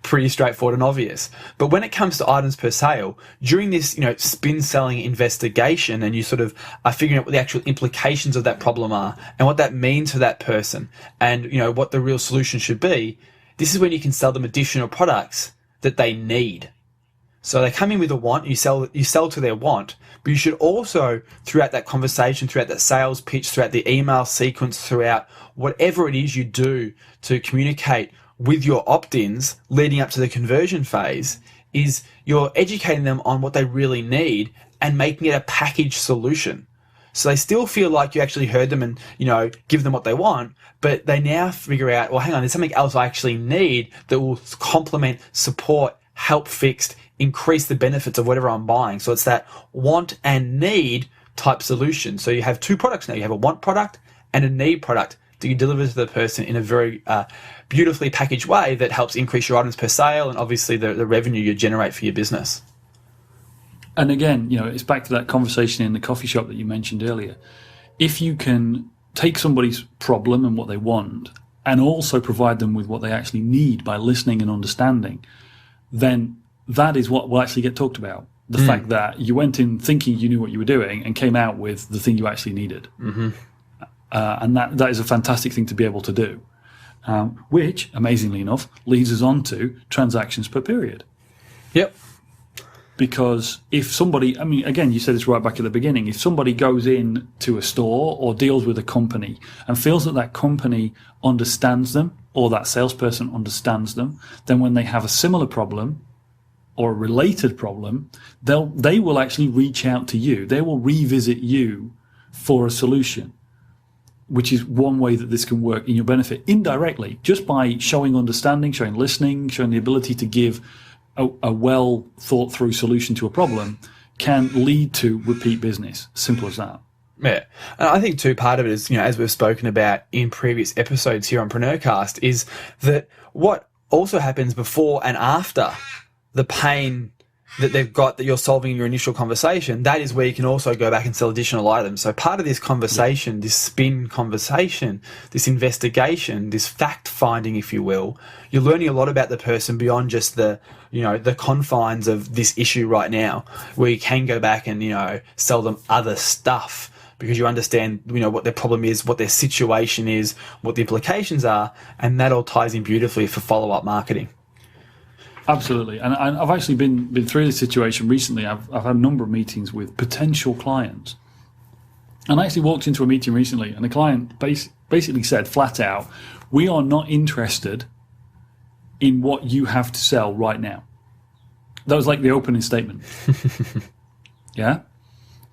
Pretty straightforward and obvious. But when it comes to items per sale, during this, spin selling investigation, and you sort of are figuring out what the actual implications of that problem are and what that means for that person, and, what the real solution should be, this is when you can sell them additional products that they need. So they come in with a want, you sell to their want, but you should also, throughout that conversation, throughout that sales pitch, throughout the email sequence, throughout whatever it is you do to communicate with your opt-ins leading up to the conversion phase, is you're educating them on what they really need and making it a package solution. So they still feel like you actually heard them and, give them what they want, but they now figure out, well, hang on, there's something else I actually need that will complement, support, help fix, increase the benefits of whatever I'm buying. So it's that want and need type solution. So you have two products now. You have a want product and a need product that you deliver to the person in a very beautifully packaged way that helps increase your items per sale and obviously the revenue you generate for your business. And again, it's back to that conversation in the coffee shop that you mentioned earlier. If you can take somebody's problem and what they want and also provide them with what they actually need by listening and understanding, then that is what will actually get talked about. The fact that you went in thinking you knew what you were doing and came out with the thing you actually needed. Mm-hmm. And that is a fantastic thing to be able to do, which, amazingly enough, leads us on to transactions per period. Yep. Because if somebody, again, you said this right back at the beginning, if somebody goes in to a store or deals with a company and feels that company understands them or that salesperson understands them, then when they have a similar problem or a related problem, they will actually reach out to you. They will revisit you for a solution, which is one way that this can work in your benefit indirectly, just by showing understanding, showing listening, showing the ability to give a well thought through solution to a problem can lead to repeat business. Simple as that. Yeah. And I think too, part of it is, as we've spoken about in previous episodes here on PreneurCast, is that what also happens before and after the pain that they've got that you're solving in your initial conversation, that is where you can also go back and sell additional items. So part of this conversation, this spin conversation, this investigation, this fact finding, if you will, you're learning a lot about the person beyond just the confines of this issue right now, where you can go back and, sell them other stuff because you understand, what their problem is, what their situation is, what the implications are, and that all ties in beautifully for follow-up marketing. Absolutely, and I've actually been through this situation recently. I've had a number of meetings with potential clients, and I actually walked into a meeting recently, and the client basically said flat out, "We are not interested in what you have to sell right now." That was like the opening statement. Yeah,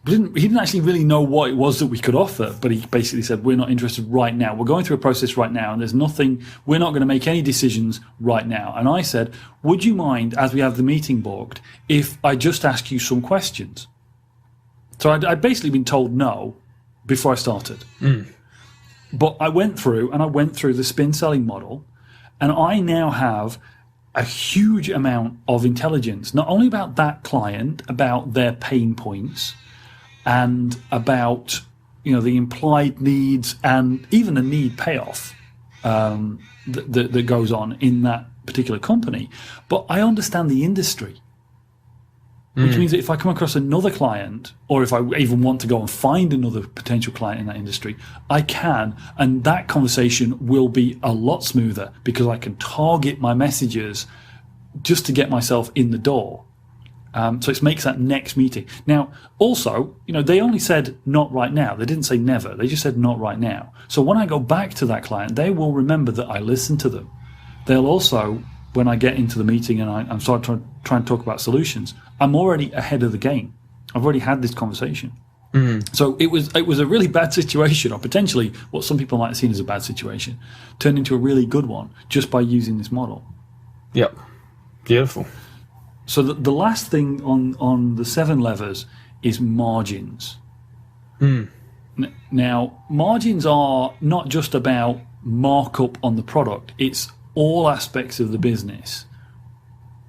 he didn't actually really know what it was that we could offer, but he basically said, "We're not interested right now. We're going through a process right now, and there's nothing. We're not going to make any decisions right now." And I said, "Would you mind, as we have the meeting booked, if I just ask you some questions?" So I'd basically been told no before I started. But I went through the spin selling model, and I now have a huge amount of intelligence, not only about that client, about their pain points, and about the implied needs and even the need payoff that goes on in that particular company. But I understand the industry, which means that if I come across another client, or if I even want to go and find another potential client in that industry, I can, and that conversation will be a lot smoother because I can target my messages just to get myself in the door. So it makes that next meeting. Now, also, they only said not right now. They didn't say never. They just said not right now. So when I go back to that client, they will remember that I listened to them. They'll also, when I get into the meeting and I'm starting to try and talk about solutions, I'm already ahead of the game. I've already had this conversation. So it was a really bad situation, or potentially what some people might have seen as a bad situation, turned into a really good one just by using this model. Yep. Beautiful. So the last thing on the 7 levers is margins. Now, margins are not just about markup on the product. It's all aspects of the business.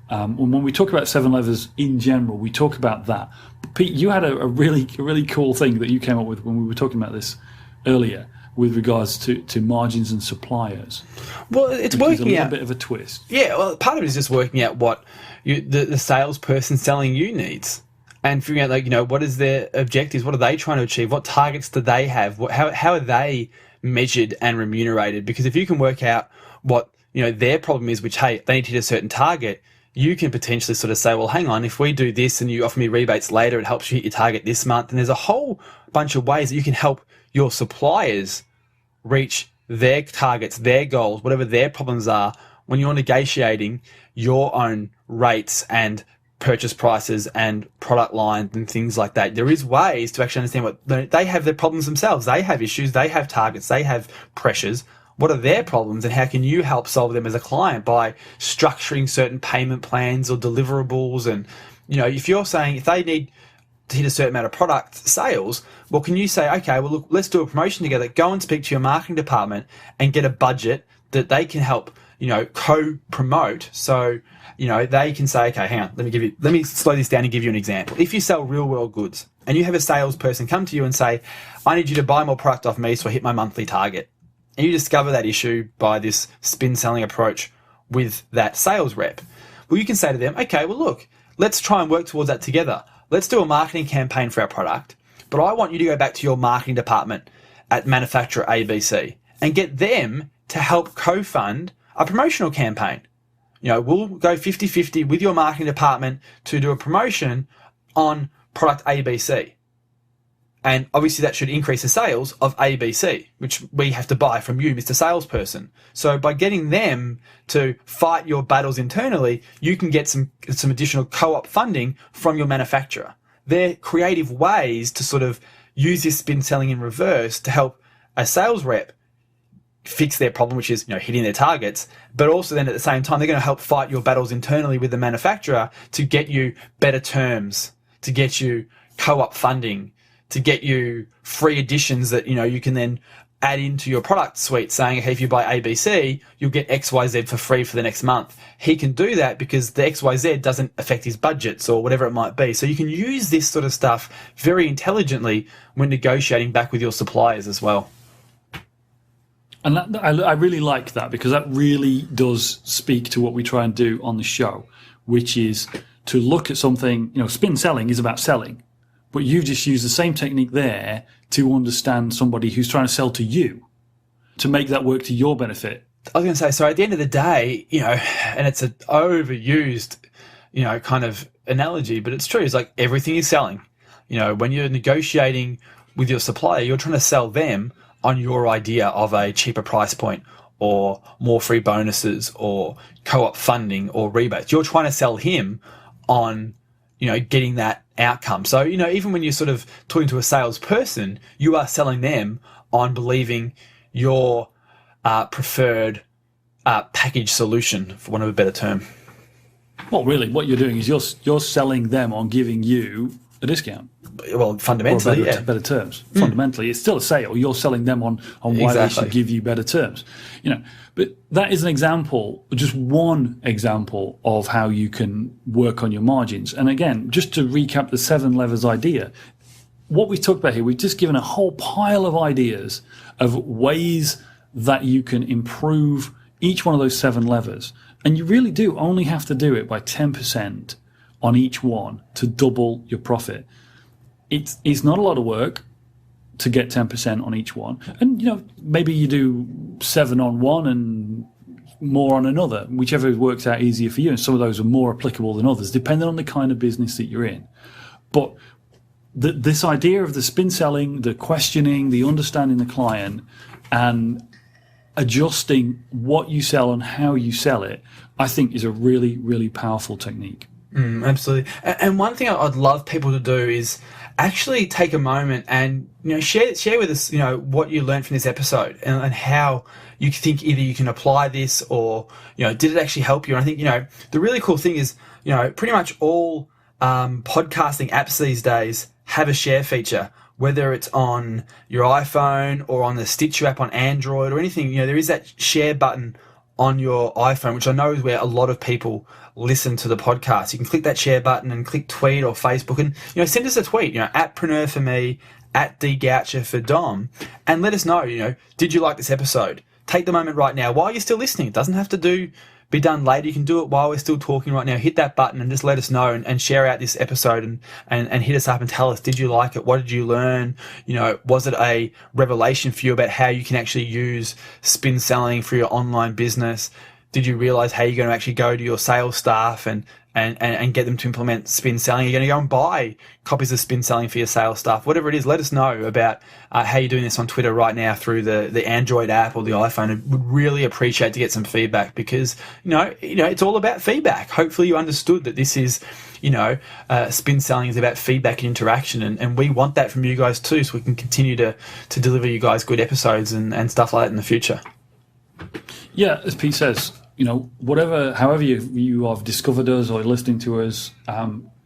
When we talk about 7 levers in general, we talk about that. Pete, you had a really cool thing that you came up with when we were talking about this earlier with regards to margins and suppliers. Well, it's working out. A bit of a twist. Yeah, well, part of it is just working out what the salesperson selling you needs, and figuring out what is their objectives, what are they trying to achieve, what targets do they have, how are they measured and remunerated? Because if you can work out what their problem is, which hey, they need to hit a certain target, you can potentially sort of say, well, hang on, if we do this and you offer me rebates later, it helps you hit your target this month. And there's a whole bunch of ways that you can help your suppliers reach their targets, their goals, whatever their problems are, when you're negotiating your own rates and purchase prices and product lines and things like that. There is ways to actually understand what they have, their problems themselves. They have issues, they have targets, they have pressures. What are their problems, and how can you help solve them as a client by structuring certain payment plans or deliverables? And if you're saying if they need to hit a certain amount of product sales, well, can you say, okay, well, look, let's do a promotion together. Go and speak to your marketing department and get a budget that they can help co-promote. So they can say, okay, hang on, let me slow this down and give you an example. If you sell real world goods and you have a salesperson come to you and say, I need you to buy more product off me so I hit my monthly target. And you discover that issue by this spin selling approach with that sales rep. Well, you can say to them, okay, well, look, let's try and work towards that together. Let's do a marketing campaign for our product, but I want you to go back to your marketing department at manufacturer ABC and get them to help co-fund a promotional campaign. We'll go 50-50 with your marketing department to do a promotion on product ABC. And obviously that should increase the sales of ABC, which we have to buy from you, Mr. Salesperson. So by getting them to fight your battles internally, you can get some additional co-op funding from your manufacturer. They're creative ways to sort of use this spin selling in reverse to help a sales rep fix their problem, which is hitting their targets, but also then at the same time they're going to help fight your battles internally with the manufacturer to get you better terms, to get you co-op funding, to get you free editions that you can then add into your product suite, saying, hey, if you buy ABC, you'll get XYZ for free for the next month. He can do that because the XYZ doesn't affect his budgets or whatever it might be. So you can use this sort of stuff very intelligently when negotiating back with your suppliers as well. And I really like that, because that really does speak to what we try and do on the show, which is to look at something. Spin selling is about selling, but you've just used the same technique there to understand somebody who's trying to sell to you, to make that work to your benefit. I was going to say, so at the end of the day, and it's an overused, kind of analogy, but it's true. It's like everything is selling. When you're negotiating with your supplier, you're trying to sell them on your idea of a cheaper price point or more free bonuses or co-op funding or rebates. You're trying to sell him on, getting that outcome. So, even when you're sort of talking to a salesperson, you are selling them on believing your preferred package solution, for want of a better term. Well, really, what you're doing is you're selling them on giving you a discount. Well, fundamentally, better terms. Fundamentally, it's still a sale. You're selling them on why they should give you better terms. But that is an example, just one example of how you can work on your margins. And again, just to recap the 7 levers idea, what we've talked about here, we've just given a whole pile of ideas of ways that you can improve each one of those 7 levers. And you really do only have to do it by 10% on each one to double your profit. It's not a lot of work to get 10% on each one. And, maybe you do 7 on one and more on another, whichever works out easier for you. And some of those are more applicable than others, depending on the kind of business that you're in. But this idea of the spin selling, the questioning, the understanding the client, and adjusting what you sell and how you sell it, I think is a really, really powerful technique. Absolutely. And one thing I'd love people to do is actually take a moment and share with us what you learned from this episode and how you think either you can apply this or did it actually help you. And I think the really cool thing is pretty much all podcasting apps these days have a share feature, whether it's on your iPhone or on the Stitcher app on Android or anything. There is that share button on your iPhone, which I know is where a lot of people listen to the podcast. You can click that share button and click tweet or Facebook and send us a tweet, at Preneur for me, at DGoucher for Dom, and let us know, did you like this episode? Take the moment right now while you're still listening. It doesn't have to be done later. You can do it while we're still talking right now. Hit that button and just let us know and share out this episode and hit us up and tell us, did you like it? What did you learn? Was it a revelation for you about how you can actually use spin selling for your online business? Did you realize how you're going to actually go to your sales staff and get them to implement spin selling? You're going to go and buy copies of spin selling for your sales staff, whatever it is. Let us know about how you're doing this on Twitter right now through the Android app or the iPhone. I would really appreciate to get some feedback because, it's all about feedback. Hopefully you understood that this is, spin selling is about feedback and interaction. And we want that from you guys too, so we can continue to deliver you guys good episodes and stuff like that in the future. Yeah, as Pete says, however you have discovered us or listening to us,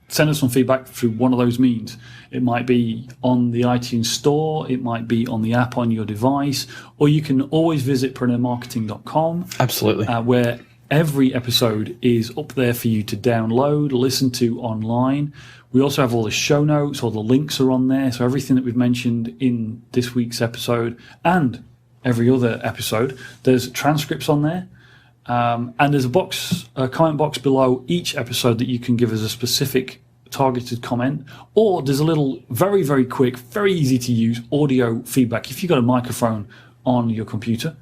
send us some feedback through one of those means. It might be on the iTunes store, it might be on the app on your device, or you can always visit PreneurMarketing.com. Absolutely. Where every episode is up there for you to download, listen to online. We also have all the show notes, all the links are on there, so everything that we've mentioned in this week's episode and every other episode, there's transcripts on there. And there's a comment box below each episode that you can give us a specific targeted comment, or there's a little very, very quick, very easy to use audio feedback. If you've got a microphone on your computer,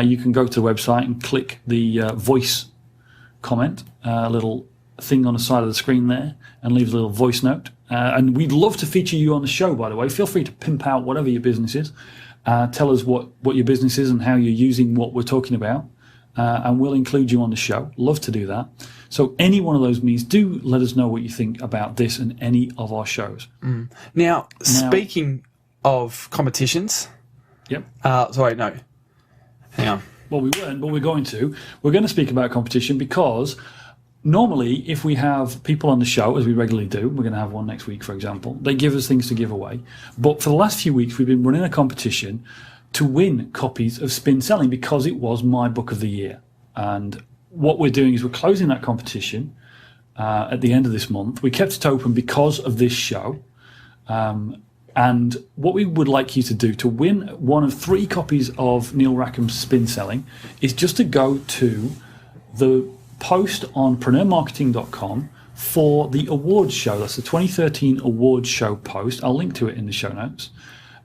you can go to the website and click the voice comment, a little thing on the side of the screen there, and leave a little voice note. And we'd love to feature you on the show, by the way. Feel free to pimp out whatever your business is. Tell us what your business is and how you're using what we're talking about. And we'll include you on the show. Love to do that. So any one of those means, do let us know what you think about this and any of our shows. Now, speaking of competitions... Yep. Sorry, no. Hang on. Well, we weren't, but we're going to. We're going to speak about competition because normally if we have people on the show, as we regularly do, we're going to have one next week, for example, they give us things to give away. But for the last few weeks, we've been running a competition to win copies of Spin Selling because it was my book of the year. And what we're doing is we're closing that competition at the end of this month. We kept it open because of this show. And what we would like you to do to win one of 3 copies of Neil Rackham's Spin Selling is just to go to the post on PreneurMarketing.com for the awards show. That's the 2013 awards show post. I'll link to it in the show notes.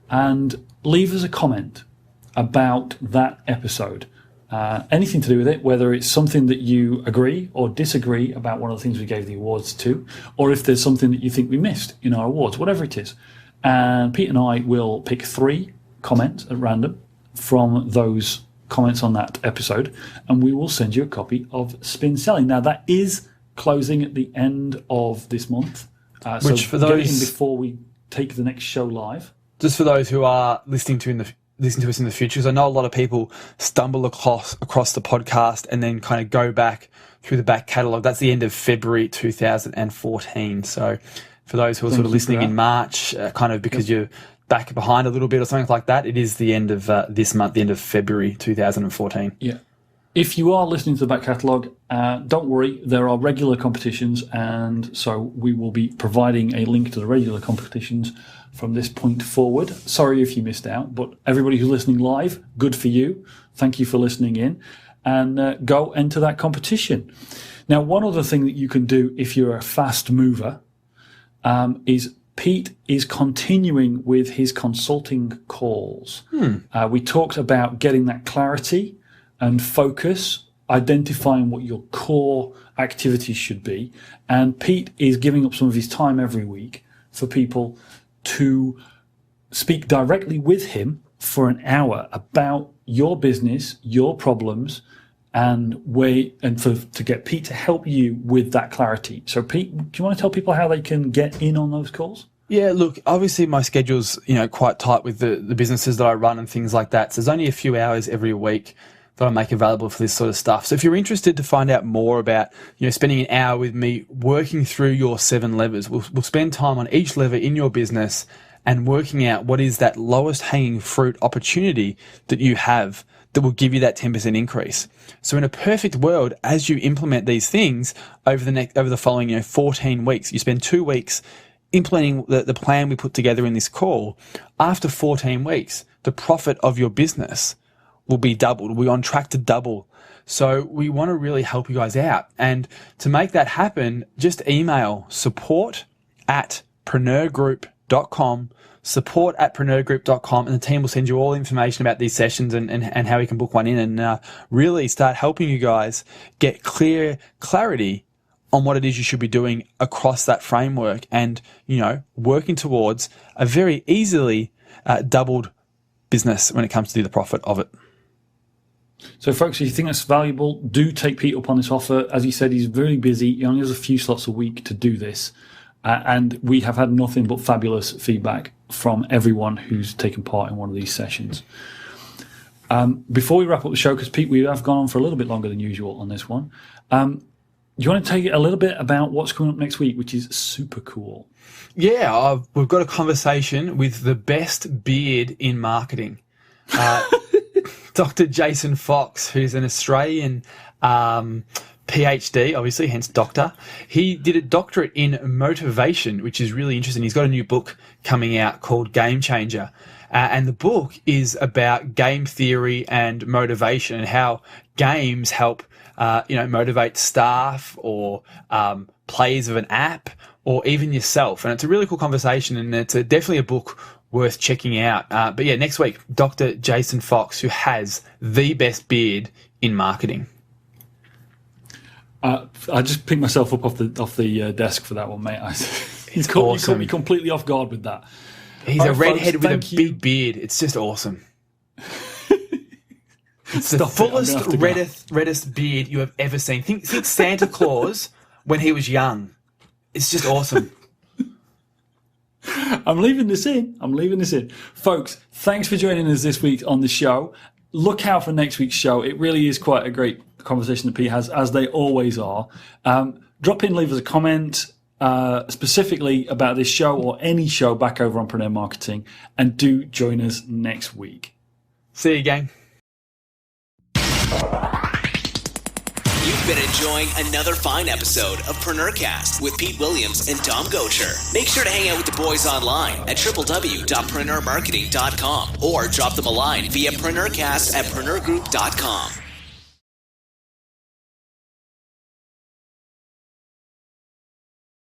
And leave us a comment about that episode. Anything to do with it, whether it's something that you agree or disagree about one of the things we gave the awards to, or if there's something that you think we missed in our awards, whatever it is. And Pete and I will pick 3 comments at random from those comments on that episode, and we will send you a copy of Spin Selling. Now, that is closing at the end of this month. Which so for those, get it in before we take the next show live. Just for those who are listening to us in the future, because I know a lot of people stumble across the podcast and then kind of go back through the back catalogue. That's the end of February 2014. So for those who are sort of listening in March, kind of because you're back behind a little bit or something like that, it is the end of this month, the end of February 2014. Yeah. If you are listening to the back catalogue, don't worry, there are regular competitions, and so we will be providing a link to the regular competitions from this point forward. Sorry if you missed out, but everybody who's listening live, good for you. Thank you for listening in, and go enter that competition. Now, one other thing that you can do if you're a fast mover is Pete is continuing with his consulting calls. We talked about getting that clarity and focus identifying what your core activities should be. And Pete is giving up some of his time every week for people to speak directly with him for an hour about your business, your problems, and to get Pete to help you with that clarity. So Pete, do you want to tell people how they can get in on those calls? Yeah, look, obviously my schedule's, quite tight with the businesses that I run and things like that. So there's only a few hours every week that I make available for this sort of stuff. So if you're interested to find out more about, spending an hour with me working through your 7 levers, we'll spend time on each lever in your business and working out what is that lowest hanging fruit opportunity that you have that will give you that 10% increase. So in a perfect world, as you implement these things over the following 14 weeks, you spend 2 weeks implementing the plan we put together in this call. After 14 weeks, the profit of your business will be doubled. We're on track to double. So we want to really help you guys out. And to make that happen, just email support@preneurgroup.com, support@preneurgroup.com, and the team will send you all the information about these sessions and how you can book one in and really start helping you guys get clarity on what it is you should be doing across that framework and, working towards a very easily doubled business when it comes to the profit of it. So folks, if you think that's valuable, do take Pete up on this offer. As he said, he's very busy. He only has a few slots a week to do this. And we have had nothing but fabulous feedback from everyone who's taken part in one of these sessions. Before we wrap up the show, because Pete, we have gone on for a little bit longer than usual on this one. Do you want to tell you a little bit about what's coming up next week, which is super cool? Yeah, we've got a conversation with the best beard in marketing. Dr. Jason Fox, who's an Australian PhD, obviously, hence doctor. He did a doctorate in motivation, which is really interesting. He's got a new book coming out called Game Changer. And the book is about game theory and motivation and how games help, motivate staff or players of an app or even yourself. And it's a really cool conversation, and it's definitely a book worth checking out. But yeah, next week, Dr. Jason Fox, who has the best beard in marketing. I just picked myself up off the desk for that one, mate. You caught me completely off guard with that. He's a redhead with a big beard. It's just awesome. It's the fullest, reddest beard you have ever seen. Think Santa Claus when he was young. It's just awesome. I'm leaving this in. Folks, thanks for joining us this week on the show. Look out for next week's show. It really is quite a great conversation that Pete has, as they always are. Drop in, leave us a comment specifically about this show or any show back over on Preneur Marketing, and do join us next week. See you, gang. You've been enjoying another fine episode of PreneurCast with Pete Williams and Dom Gocher. Make sure to hang out with the boys online at www.preneurmarketing.com or drop them a line via PreneurCast@preneurgroup.com.